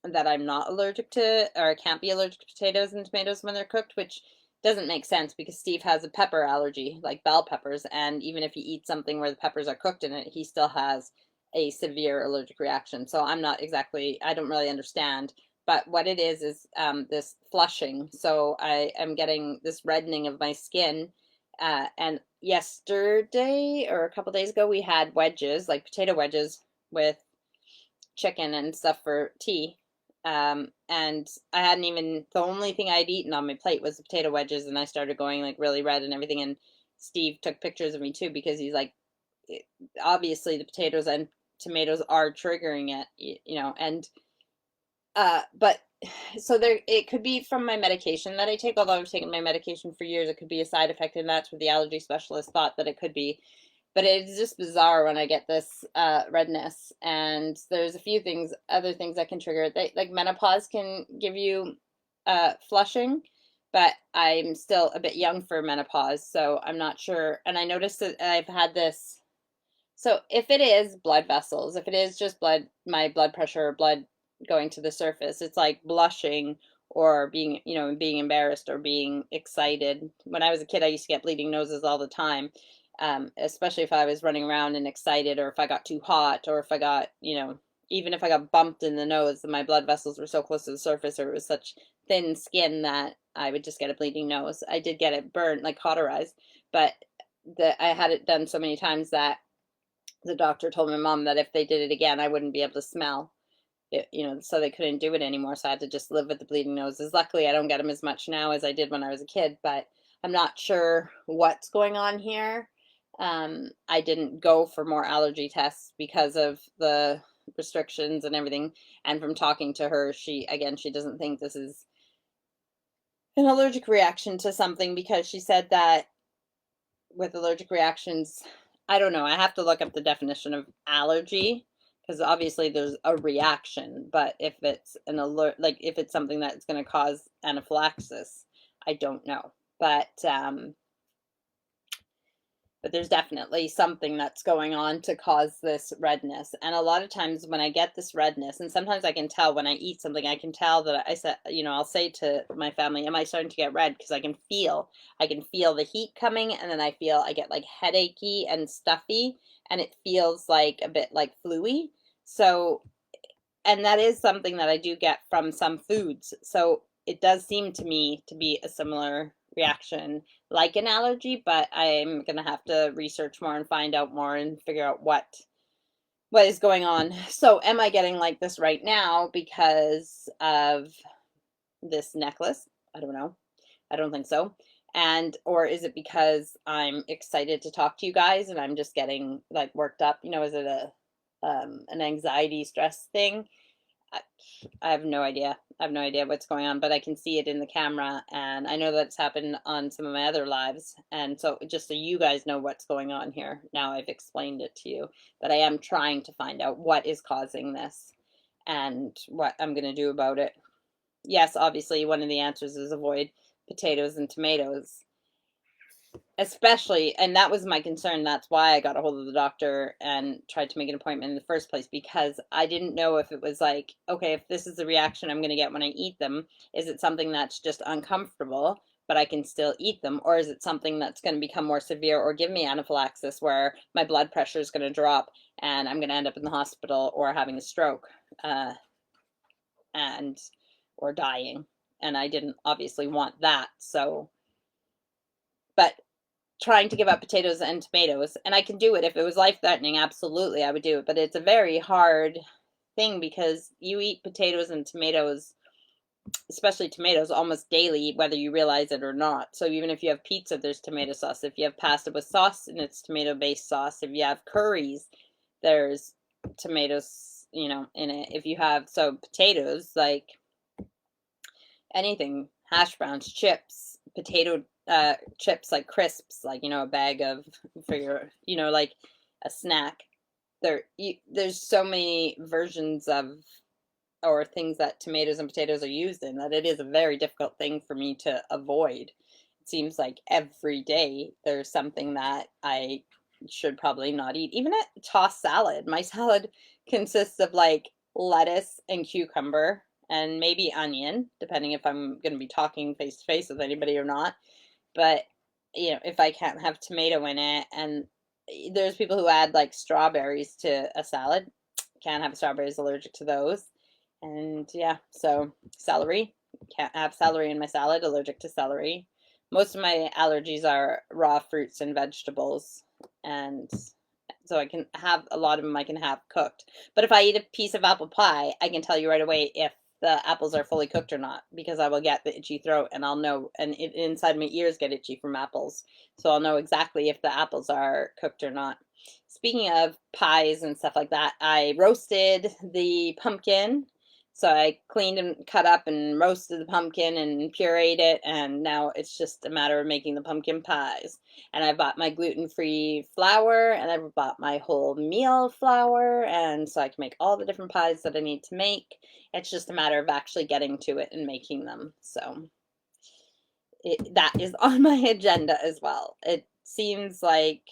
allergic to, or I can't be allergic to potatoes and tomatoes when they're cooked, which doesn't make sense because Steve has a pepper allergy, like bell peppers, and even if he eats something where the peppers are cooked in it, he still has a severe allergic reaction. So I don't really understand, but what it is this flushing. So I am getting this reddening of my skin, and yesterday or a couple days ago we had wedges, like potato wedges with chicken and stuff for tea. And I hadn't even, the only thing I'd eaten on my plate was the potato wedges, and I started going like really red and everything. And Steve took pictures of me too, because he's like, obviously the potatoes and tomatoes are triggering it, and But so there, it could be from my medication that I take, although I've taken my medication for years. It could be a side effect, and that's what the allergy specialist thought that it could be. But it's just bizarre when I get this redness, and there's a few things, other things that can trigger it. Like menopause can give you flushing, but I'm still a bit young for menopause, so I'm not sure. And I noticed that I've had this. So if it is blood vessels, if it is just blood, my blood pressure or blood going to the surface, it's like blushing or being, being embarrassed or being excited. When I was a kid, I used to get bleeding noses all the time, especially if I was running around and excited, or if I got too hot, or if I got, even if I got bumped in the nose, my blood vessels were so close to the surface, or it was such thin skin that I would just get a bleeding nose. I did get it burned, like cauterized, but I had it done so many times that the doctor told my mom that if they did it again, I wouldn't be able to smell it, so they couldn't do it anymore. So I had to just live with the bleeding noses. Luckily, I don't get them as much now as I did when I was a kid, but I'm not sure what's going on here. I didn't go for more allergy tests because of the restrictions and everything. And from talking to her, she doesn't think this is an allergic reaction to something, because she said that with allergic reactions, I don't know. I have to look up the definition of allergy, because obviously there's a reaction, but if it's an alert, like if it's something that's going to cause anaphylaxis, I don't know. But there's definitely something that's going on to cause this redness. And a lot of times when I get this redness, and sometimes I can tell when I eat something, I can tell that I said, I'll say to my family, am I starting to get red? Because I can feel the heat coming, and then I get like headachy and stuffy, and it feels like a bit like fluey. So, and that is something that I do get from some foods. So it does seem to me to be a similar reaction like an allergy, but I'm gonna have to research more and find out more and figure out what is going on. So am I getting like this right now because of this necklace? I don't know. I don't think so. And or is it because I'm excited to talk to you guys and I'm just getting like worked up? Is it a an anxiety stress thing? I, I have no idea. I have no idea what's going on, but I can see it in the camera, and I know that it's happened on some of my other lives. And so, just so you guys know what's going on here, now I've explained it to you, that I am trying to find out what is causing this and what I'm going to do about it. Yes, obviously, one of the answers is avoid potatoes and tomatoes, especially, and that was my concern. That's why I got a hold of the doctor and tried to make an appointment in the first place, because I didn't know if it was like, okay, if this is the reaction I'm going to get when I eat them, is it something that's just uncomfortable but I can still eat them, or is it something that's going to become more severe or give me anaphylaxis where my blood pressure is going to drop and I'm going to end up in the hospital or having a stroke, and or dying. And I didn't obviously want that. So, but trying to give up potatoes and tomatoes, and I can do it if it was life threatening. Absolutely, I would do it, but it's a very hard thing because you eat potatoes and tomatoes, especially tomatoes, almost daily, whether you realize it or not. So even if you have pizza, there's tomato sauce. If you have pasta with sauce, and it's tomato based sauce. If you have curries, there's tomatoes, in it. If you have, so potatoes, like anything, hash browns, chips, potato chips, like crisps, like a bag of, for your, like a snack. There's so many versions of, or things that tomatoes and potatoes are used in, that it is a very difficult thing for me to avoid. It seems like every day there's something that I should probably not eat. Even a tossed salad. My salad consists of like lettuce and cucumber and maybe onion, depending if I'm going to be talking face to face with anybody or not. But if I can't have tomato in it, and there's people who add like strawberries to a salad. Can't have strawberries, allergic to those. And yeah, so celery. Can't have celery in my salad, allergic to celery. Most of my allergies are raw fruits and vegetables. And so I can have a lot of them I can have cooked. But if I eat a piece of apple pie, I can tell you right away if the apples are fully cooked or not, because I will get the itchy throat and I'll know, and inside my ears get itchy from apples. So I'll know exactly if the apples are cooked or not. Speaking of pies and stuff like that, I roasted the pumpkin So I cleaned and cut up and roasted the pumpkin and pureed it, and now it's just a matter of making the pumpkin pies. And I bought my gluten-free flour, and I bought my whole meal flour, and so I can make all the different pies that I need to make. It's just a matter of actually getting to it and making them. So that is on my agenda as well. It seems like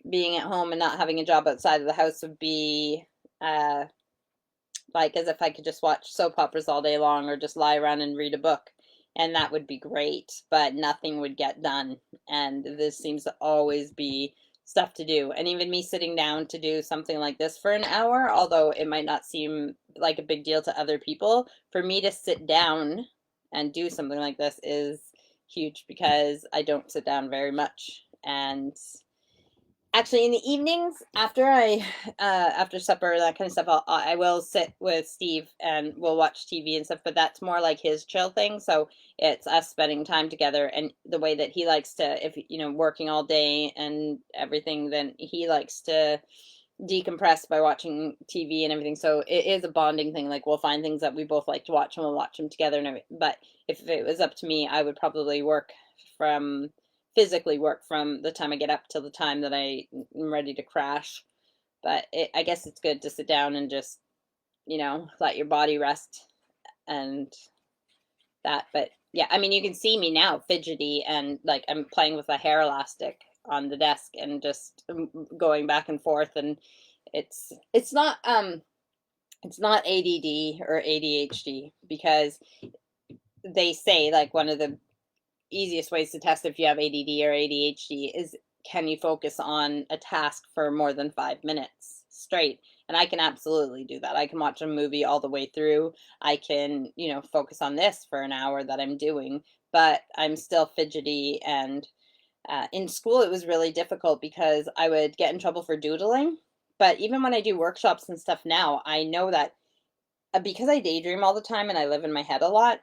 being at home and not having a job outside of the house would be uh like as if I could just watch soap operas all day long or just lie around and read a book. And that would be great, but nothing would get done. And this seems to always be stuff to do. And even me sitting down to do something like this for an hour, although it might not seem like a big deal to other people, for me to sit down and do something like this is huge because I don't sit down very much. And actually in the evenings after supper, that kind of stuff, I will sit with Steve and we'll watch TV and stuff, but that's more like his chill thing. So it's us spending time together, and the way that he likes to, if working all day and everything, then he likes to decompress by watching TV and everything. So it is a bonding thing. Like we'll find things that we both like to watch and we'll watch them together and everything. But if it was up to me, I would probably from physically work from the time I get up till the time that I'm ready to crash. But I guess it's good to sit down and just, let your body rest and that. But yeah, I mean, you can see me now fidgety and like I'm playing with a hair elastic on the desk and just going back and forth, and it's not ADD or ADHD, because they say like one of the easiest ways to test if you have ADD or ADHD is, can you focus on a task for more than 5 minutes straight? And I can absolutely do that. I can watch a movie all the way through. I can, focus on this for an hour that I'm doing, but I'm still fidgety. And in school, it was really difficult because I would get in trouble for doodling. But even when I do workshops and stuff now, I know that because I daydream all the time and I live in my head a lot,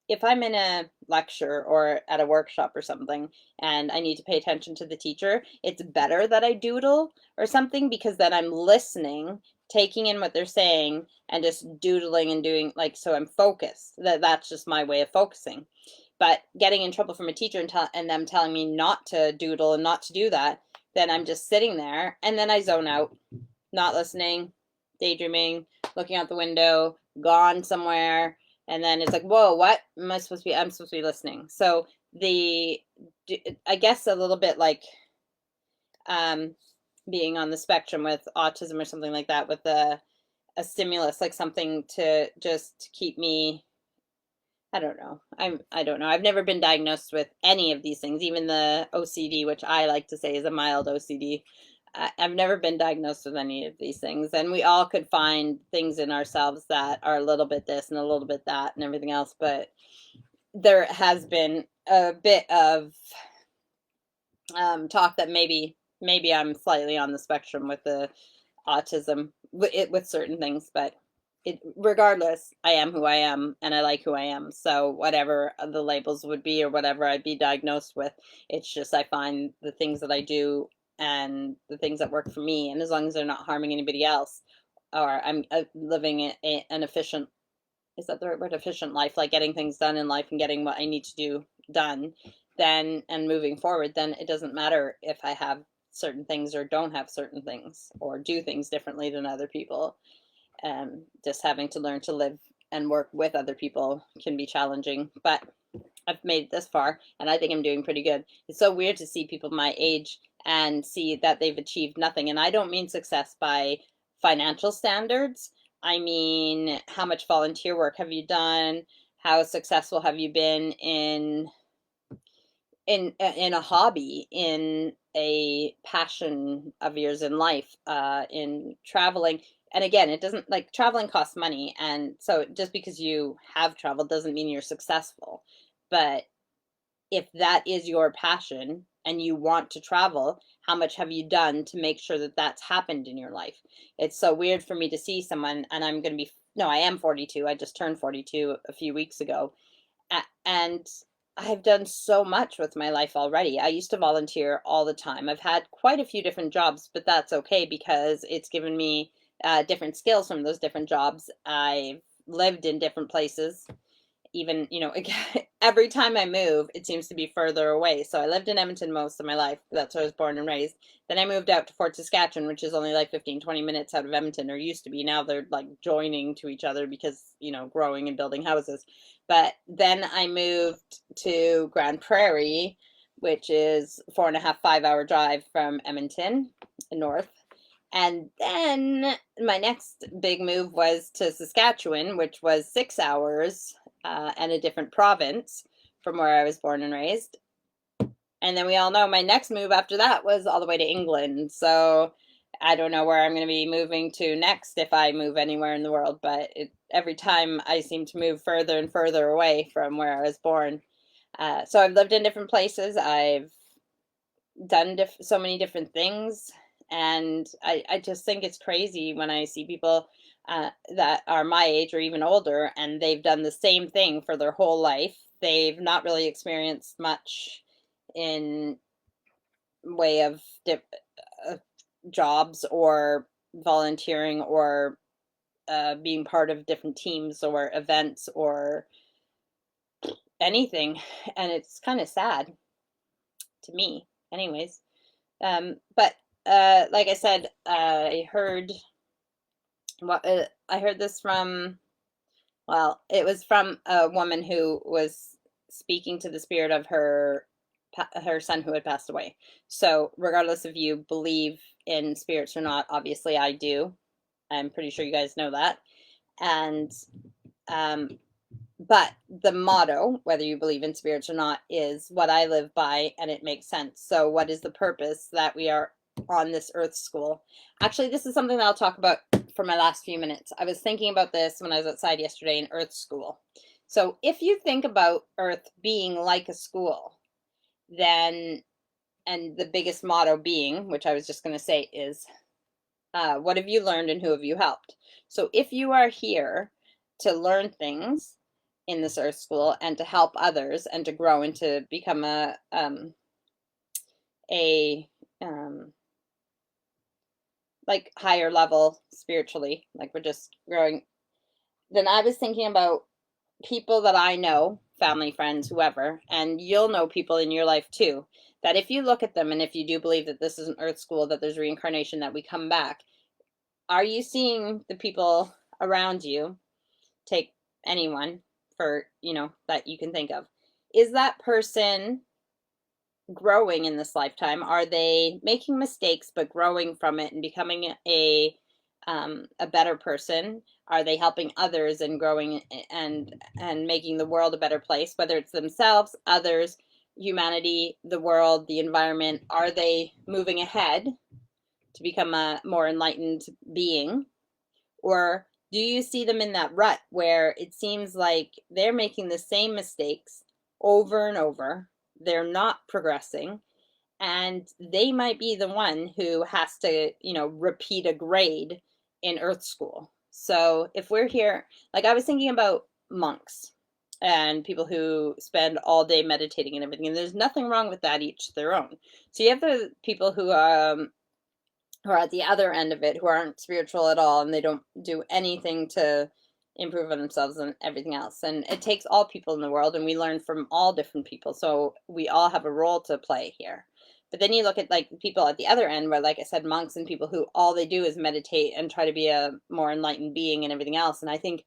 if I'm in a lecture or at a workshop or something and I need to pay attention to the teacher, it's better that I doodle or something, because then I'm listening, taking in what they're saying, and just doodling and doing, like, so I'm focused. That's just my way of focusing. But getting in trouble from a teacher and them telling me not to doodle and not to do that, then I'm just sitting there and then I zone out, not listening, daydreaming, looking out the window, gone somewhere, and then it's like, whoa, what am I supposed to be? I'm supposed to be listening. So the, I guess a little bit like um, being on the spectrum with autism or something like that, with a stimulus, like something to just keep me. I don't know. I don't know. I've never been diagnosed with any of these things, even the OCD, which I like to say is a mild OCD. I've never been diagnosed with any of these things, and we all could find things in ourselves that are a little bit this and a little bit that and everything else. But there has been a bit of talk that maybe I'm slightly on the spectrum with the autism with certain things, but regardless, I am who I am and I like who I am. So whatever the labels would be or whatever I'd be diagnosed with, it's just I find the things that I do and the things that work for me, and as long as they're not harming anybody else, or I'm living an efficient, is that the right word, efficient life, like getting things done in life and getting what I need to do done, then and moving forward, then it doesn't matter if I have certain things or don't have certain things or do things differently than other people. Just having to learn to live and work with other people can be challenging, but I've made it this far and I think I'm doing pretty good. It's so weird to see people my age and see that they've achieved nothing. And I don't mean success by financial standards. I mean, how much volunteer work have you done? How successful have you been in a hobby, in a passion of yours in life, in traveling? And again, it doesn't, like, traveling costs money, and so just because you have traveled doesn't mean you're successful. But if that is your passion and you want to travel, how much have you done to make sure that that's happened in your life? It's so weird for me to see someone, and I'm going to be, no, I am 42. I just turned 42 a few weeks ago. And I've done so much with my life already. I used to volunteer all the time. I've had quite a few different jobs, but that's okay because it's given me different skills from those different jobs. I've lived in different places. Even, every time I move, it seems to be further away. So I lived in Edmonton most of my life. That's where I was born and raised. Then I moved out to Fort Saskatchewan, which is only like 15, 20 minutes out of Edmonton, or used to be. Now they're like joining to each other because, growing and building houses. But then I moved to Grand Prairie, which is 4.5, 5 hour drive from Edmonton north. And then my next big move was to Saskatchewan, which was 6 hours and a different province from where I was born and raised. And then we all know my next move after that was all the way to England. So I don't know where I'm going to be moving to next if I move anywhere in the world, but every time I seem to move further and further away from where I was born. So I've lived in different places. I've done so many different things. And I just think it's crazy when I see people that are my age or even older, and they've done the same thing for their whole life. They've not really experienced much in way of jobs or volunteering or being part of different teams or events or anything. And it's kind of sad to me anyways. But like I said, I heard this from, well, it was from a woman who was speaking to the spirit of her son who had passed away. So regardless if you believe in spirits or not, obviously I do. I'm pretty sure you guys know that. And but the motto, whether you believe in spirits or not, is what I live by, and it makes sense. So what is the purpose that we are on this earth school? Actually, this is something that I'll talk about for my last few minutes. I was thinking about this when I was outside yesterday in earth school. So if you think about earth being like a school, then, and the biggest motto being, which I was just going to say, is what have you learned and who have you helped? So if you are here to learn things in this earth school and to help others and to grow and to become a like higher level spiritually, like we're just growing, then I was thinking about people that I know, family, friends, whoever, and you'll know people in your life too, that if you look at them and if you do believe that this is an earth school, that there's reincarnation, that we come back, are you seeing the people around you? Take anyone for, that you can think of. Is that person growing in this lifetime? Are they making mistakes but growing from it and becoming a better person? Are they helping others and growing and making the world a better place, whether it's themselves, others, humanity, the world, the environment? Are they moving ahead to become a more enlightened being? Or do you see them in that rut where it seems like they're making the same mistakes over and over? They're not progressing, and they might be the one who has to, repeat a grade in earth school. So if we're here, like I was thinking about monks and people who spend all day meditating and everything, and there's nothing wrong with that, each their own. So you have the people who are at the other end of it, who aren't spiritual at all, and they don't do anything to improve on themselves and everything else. And it takes all people in the world, and we learn from all different people. So we all have a role to play here. But then you look at like people at the other end where, like I said, monks and people who all they do is meditate and try to be a more enlightened being and everything else. And I think,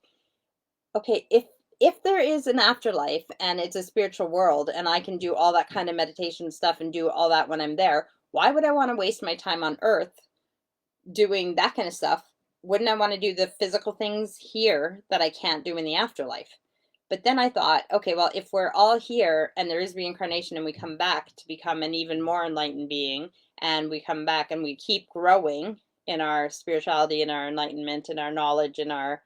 okay, if there is an afterlife and it's a spiritual world and I can do all that kind of meditation stuff and do all that when I'm there, why would I want to waste my time on earth doing that kind of stuff? Wouldn't I want to do the physical things here that I can't do in the afterlife? But then I thought, okay, well, if we're all here and there is reincarnation and we come back to become an even more enlightened being, and we come back and we keep growing in our spirituality and our enlightenment and our knowledge and our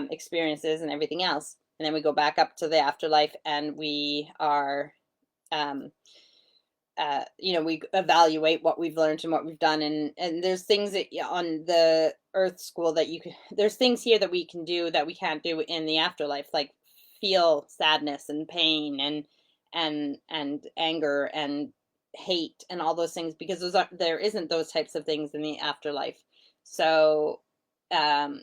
experiences and everything else, and then we go back up to the afterlife and we are um, we evaluate what we've learned and what we've done, and there's things that on the earth school that you can, there's things here that we can do that we can't do in the afterlife, like feel sadness and pain and anger and hate and all those things, because there isn't those types of things in the afterlife. So um,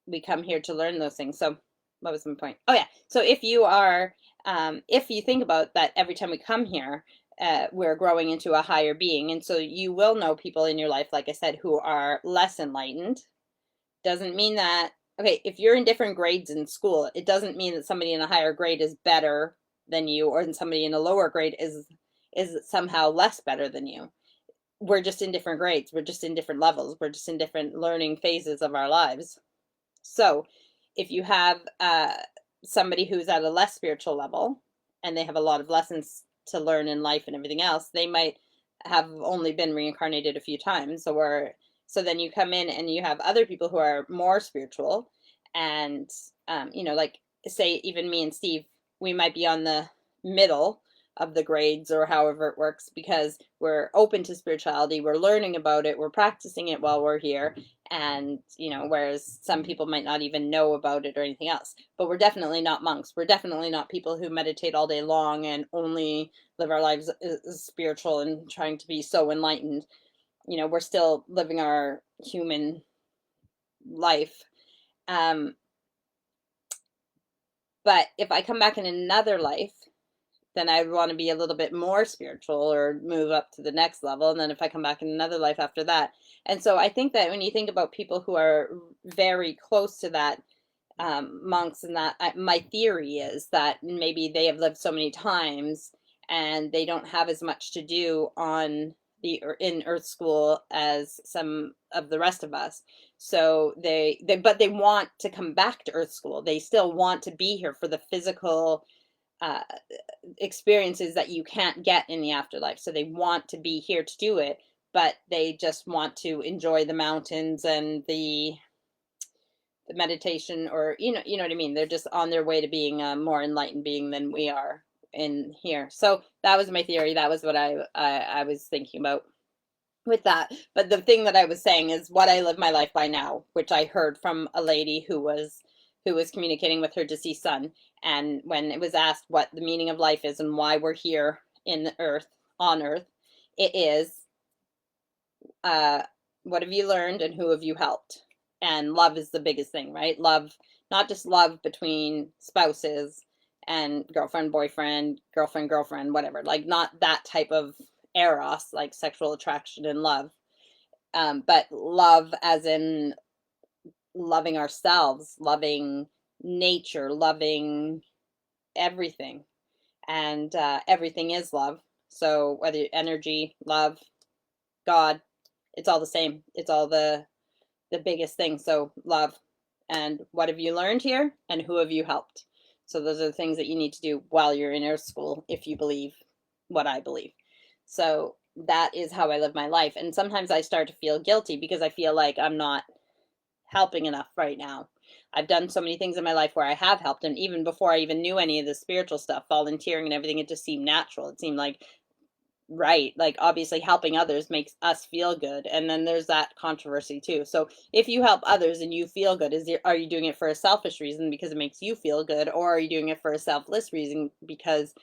we come here to learn those things. So what was my point? Oh yeah. So if you think about that, every time we come here, we're growing into a higher being. And so you will know people in your life, like I said, who are less enlightened. Doesn't mean that, okay, if you're in different grades in school, it doesn't mean that somebody in a higher grade is better than you, or somebody in a lower grade is somehow less better than you. We're just in different grades. We're just in different levels. We're just in different learning phases of our lives. So if you have somebody who's at a less spiritual level and they have a lot of lessons to learn in life and everything else, they might have only been reincarnated a few times. Or so then you come in and you have other people who are more spiritual, and like say even me and Steve, we might be on the middle of the grades or however it works, because we're open to spirituality, we're learning about it, we're practicing it while we're here. And whereas some people might not even know about it or anything else. But we're definitely not monks, we're definitely not people who meditate all day long and only live our lives as spiritual and trying to be so enlightened. We're still living our human life. But if I come back in another life, then I want to be a little bit more spiritual or move up to the next level. And then if I come back in another life after that. And so I think that when you think about people who are very close to that, monks, and that, my theory is that maybe they have lived so many times and they don't have as much to do on in Earth School as some of the rest of us. So but they want to come back to Earth School. They still want to be here for the physical uh, experiences that you can't get in the afterlife. So they want to be here to do it, but they just want to enjoy the mountains and the meditation, or you know what I mean. They're just on their way to being a more enlightened being than we are in here. So that was my theory. That was what I was thinking about with that. But the thing that I was saying is what I live my life by now, which I heard from a lady who was communicating with her deceased son. And when it was asked what the meaning of life is and why we're here on earth, it is uh, what have you learned and who have you helped? And love is the biggest thing, right? Love, not just love between spouses and girlfriend, boyfriend, girlfriend, whatever. Like not that type of eros, like sexual attraction and love, but love as in loving ourselves, loving nature, loving everything. And everything is love. So whether energy, love, God, it's all the same. It's all the biggest thing. So love. And what have you learned here? And who have you helped? So those are the things that you need to do while you're in Earth School, if you believe what I believe. So that is how I live my life. And sometimes I start to feel guilty because I feel like I'm not helping enough right now. I've done so many things in my life where I have helped. And even before I even knew any of the spiritual stuff, volunteering and everything, it just seemed natural. It seemed like right, like obviously helping others makes us feel good, and then there's that controversy too. So if you help others and you feel good, are you doing it for a selfish reason because it makes you feel good, or are you doing it for a selfless reason because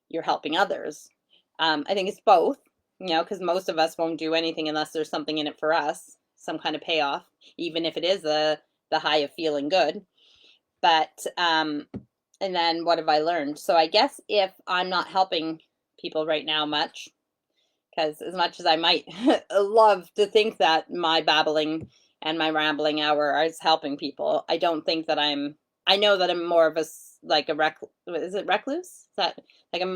you're helping others? I think it's both, because most of us won't do anything unless there's something in it for us, some kind of payoff, even if it is the high of feeling good. But and then what have I learned? So I guess if I'm not helping people right now much, because as much as I might love to think that my babbling and my rambling hour is helping people, I don't think that I know that I'm more of like a is it recluse? Is that like I'm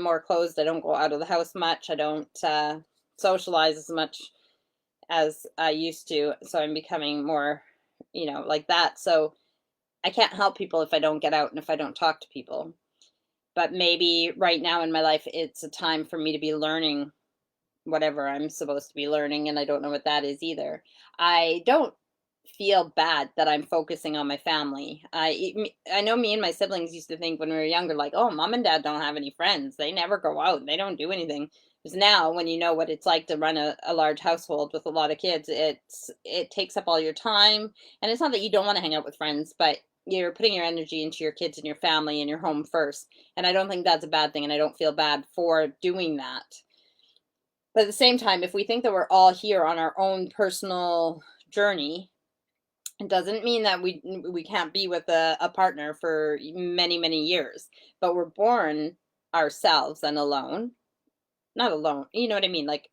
more closed. I don't go out of the house much. I don't socialize as much as I used to. So I'm becoming more, like that. So I can't help people if I don't get out and if I don't talk to people. But maybe right now in my life, it's a time for me to be learning whatever I'm supposed to be learning, and I don't know what that is either. I don't feel bad that I'm focusing on my family. I know me and my siblings used to think when we were younger, like, oh, mom and dad don't have any friends. They never go out. They don't do anything. Because now, when you know what it's like to run a large household with a lot of kids, it takes up all your time. And it's not that you don't want to hang out with friends, but you're putting your energy into your kids and your family and your home first. And I don't think that's a bad thing, and I don't feel bad for doing that. But at the same time, if we think that we're all here on our own personal journey, It doesn't mean that we can't be with a partner for many, many years, but we're born ourselves and alone. Not alone, you know what I mean? Like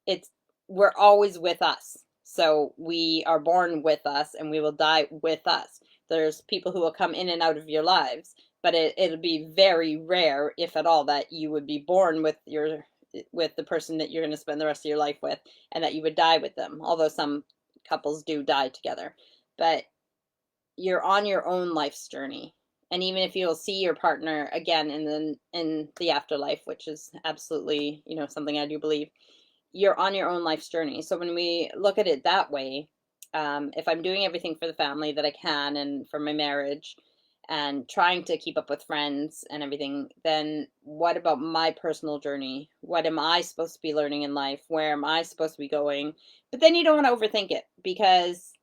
it's we're always with us. So we are born with us and we will die with us. There's people who will come in and out of your lives, but it'll be very rare, if at all, that you would be born with the person that you're going to spend the rest of your life with and that you would die with them. Although some couples do die together. But you're on your own life's journey. And even if you'll see your partner again in the afterlife, which is absolutely, something I do believe, you're on your own life's journey. So when we look at it that way, if I'm doing everything for the family that I can and for my marriage and trying to keep up with friends and everything, then what about my personal journey? What am I supposed to be learning in life? Where am I supposed to be going? But then you don't want to overthink it, because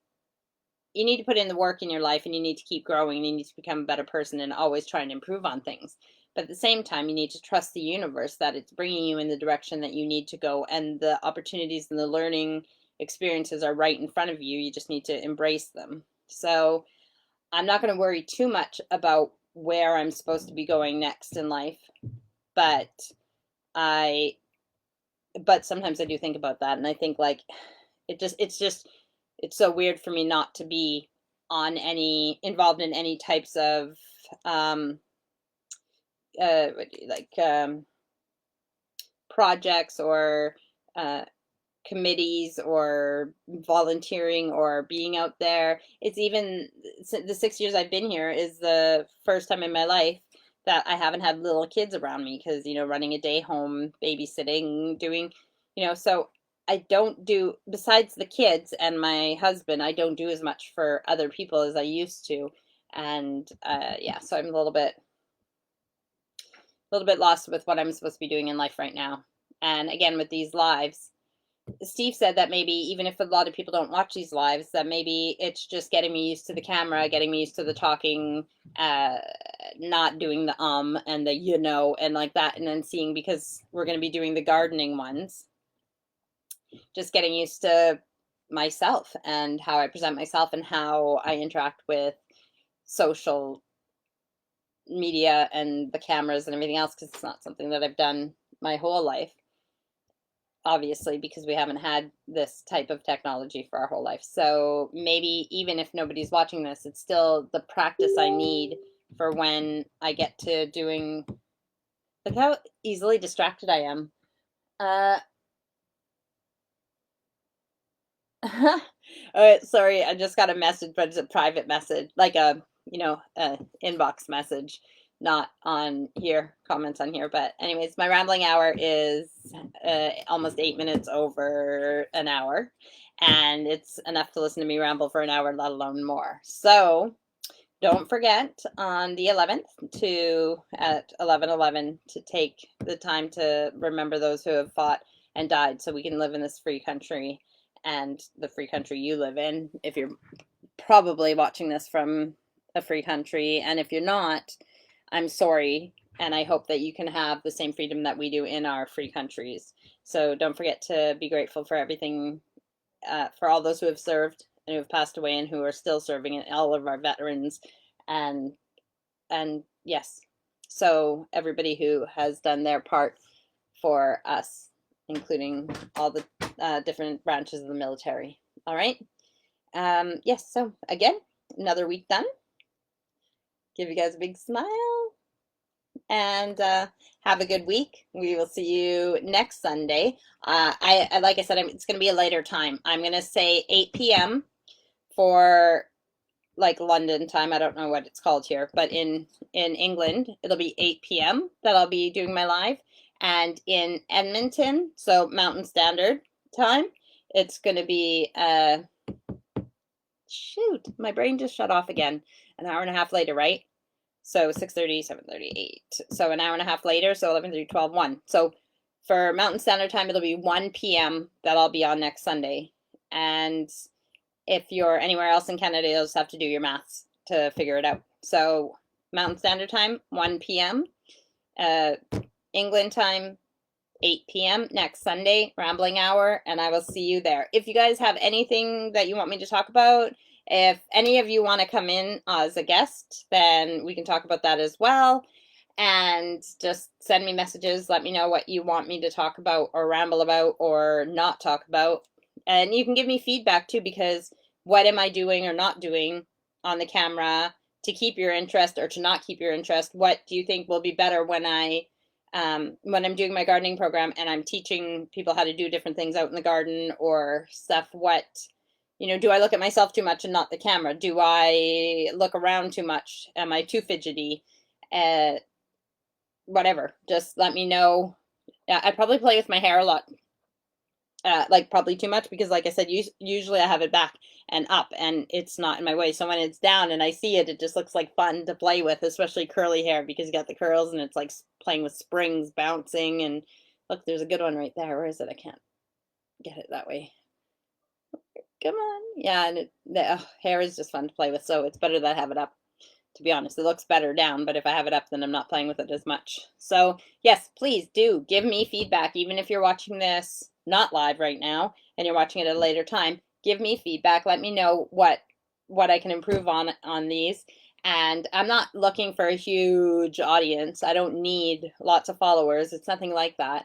you need to put in the work in your life and you need to keep growing and you need to become a better person and always trying to improve on things. But at the same time, you need to trust the universe that it's bringing you in the direction that you need to go, and the opportunities and the learning experiences are right in front of you. You just need to embrace them. So I'm not going to worry too much about where I'm supposed to be going next in life, but I but sometimes I do think about that, and I think like it's so weird for me not to be involved in any types of um like projects or uh committees or volunteering or being out there. It's even the 6 years I've been here is the first time in my life that I haven't had little kids around me, because running a day home, babysitting, doing, so I don't do, besides the kids and my husband, I don't do as much for other people as I used to. And yeah, so I'm a little bit lost with what I'm supposed to be doing in life right now. And again, with these lives, Steve said that maybe even if a lot of people don't watch these lives, that maybe it's just getting me used to the camera, getting me used to the talking, uh, not doing the and the and like that, and then seeing, because we're going to be doing the gardening ones, just getting used to myself and how I present myself and how I interact with social media and the cameras and everything else, because it's not something that I've done my whole life, obviously, because we haven't had this type of technology for our whole life. So maybe even if nobody's watching this, it's still the practice I need for when I get to doing. Look how easily distracted I am. Sorry, I just got a message, but it's a private message, like a inbox message, not on here, comments on here. But anyways, my rambling hour is almost 8 minutes over an hour, and it's enough to listen to me ramble for an hour, let alone more. So don't forget on the 11th at 11:11 to take the time to remember those who have fought and died, so we can live in this free country, and the free country you live in, if you're probably watching this from a free country. And if you're not, I'm sorry, and I hope that you can have the same freedom that we do in our free countries. So don't forget to be grateful for everything, for all those who have served and who have passed away and who are still serving, and all of our veterans, and yes, so everybody who has done their part for us, including all the different branches of the military. All right. Yes, so again, another week done. Give you guys a big smile, and have a good week. We will see you next Sunday. I like I said, it's going to be a later time. I'm going to say 8 p.m. for like London time. I don't know what it's called here, but in England, it'll be 8 p.m. that I'll be doing my live. And in Edmonton, so Mountain Standard Time, it's going to be shoot, my brain just shut off again. An hour and a half later, right? So 6:30, 7:30, 8. So an hour and a half later, so 11:30, 12, 1. So for Mountain Standard Time, it'll be 1 p.m. that I'll be on next Sunday. And if you're anywhere else in Canada, you'll just have to do your maths to figure it out. So Mountain Standard Time, 1 p.m. England time, 8 p.m. next Sunday, rambling hour, and I will see you there. If you guys have anything that you want me to talk about, If any of you want to come in as a guest, then we can talk about that as well. And just send me messages. Let me know what you want me to talk about or ramble about or not talk about. And you can give me feedback too, because what am I doing or not doing on the camera to keep your interest or to not keep your interest? What do you think will be better when when I'm doing my gardening program and I'm teaching people how to do different things out in the garden or stuff? What, do I look at myself too much and not the camera? Do I look around too much? Am I too fidgety? Whatever. Just let me know. Yeah, I probably play with my hair a lot. Like probably too much because, like I said, usually I have it back and up and it's not in my way. So when it's down and I see it, it just looks like fun to play with, especially curly hair because you got the curls and it's like playing with springs, bouncing. And look, there's a good one right there. Where is it? I can't get it that way. Come on. Yeah, and the hair is just fun to play with. So it's better that I have it up. To be honest, it looks better down, but if I have it up, then I'm not playing with it as much. So yes, please do give me feedback, even if you're watching this not live right now and you're watching it at a later time. Give me feedback. Let me know what I can improve on these. And I'm not looking for a huge audience. I don't need lots of followers. It's nothing like that.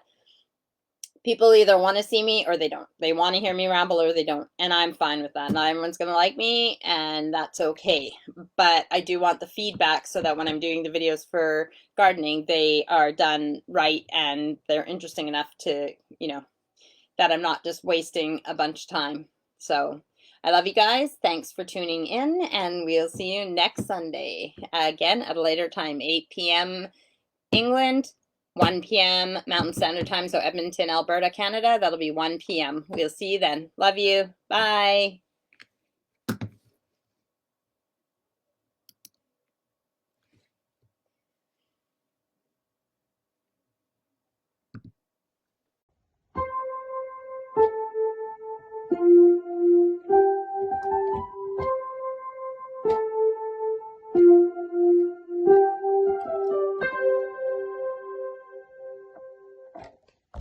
People either want to see me or they don't. They want to hear me ramble or they don't. And I'm fine with that. Not everyone's going to like me, and that's okay. But I do want the feedback so that when I'm doing the videos for gardening, they are done right and they're interesting enough to, that I'm not just wasting a bunch of time. So I love you guys. Thanks for tuning in, and we'll see you next Sunday. Again, at a later time, 8 p.m. England, 1 p.m. Mountain Standard Time, so Edmonton, Alberta, Canada. That'll be 1 p.m. We'll see you then. Love you. Bye.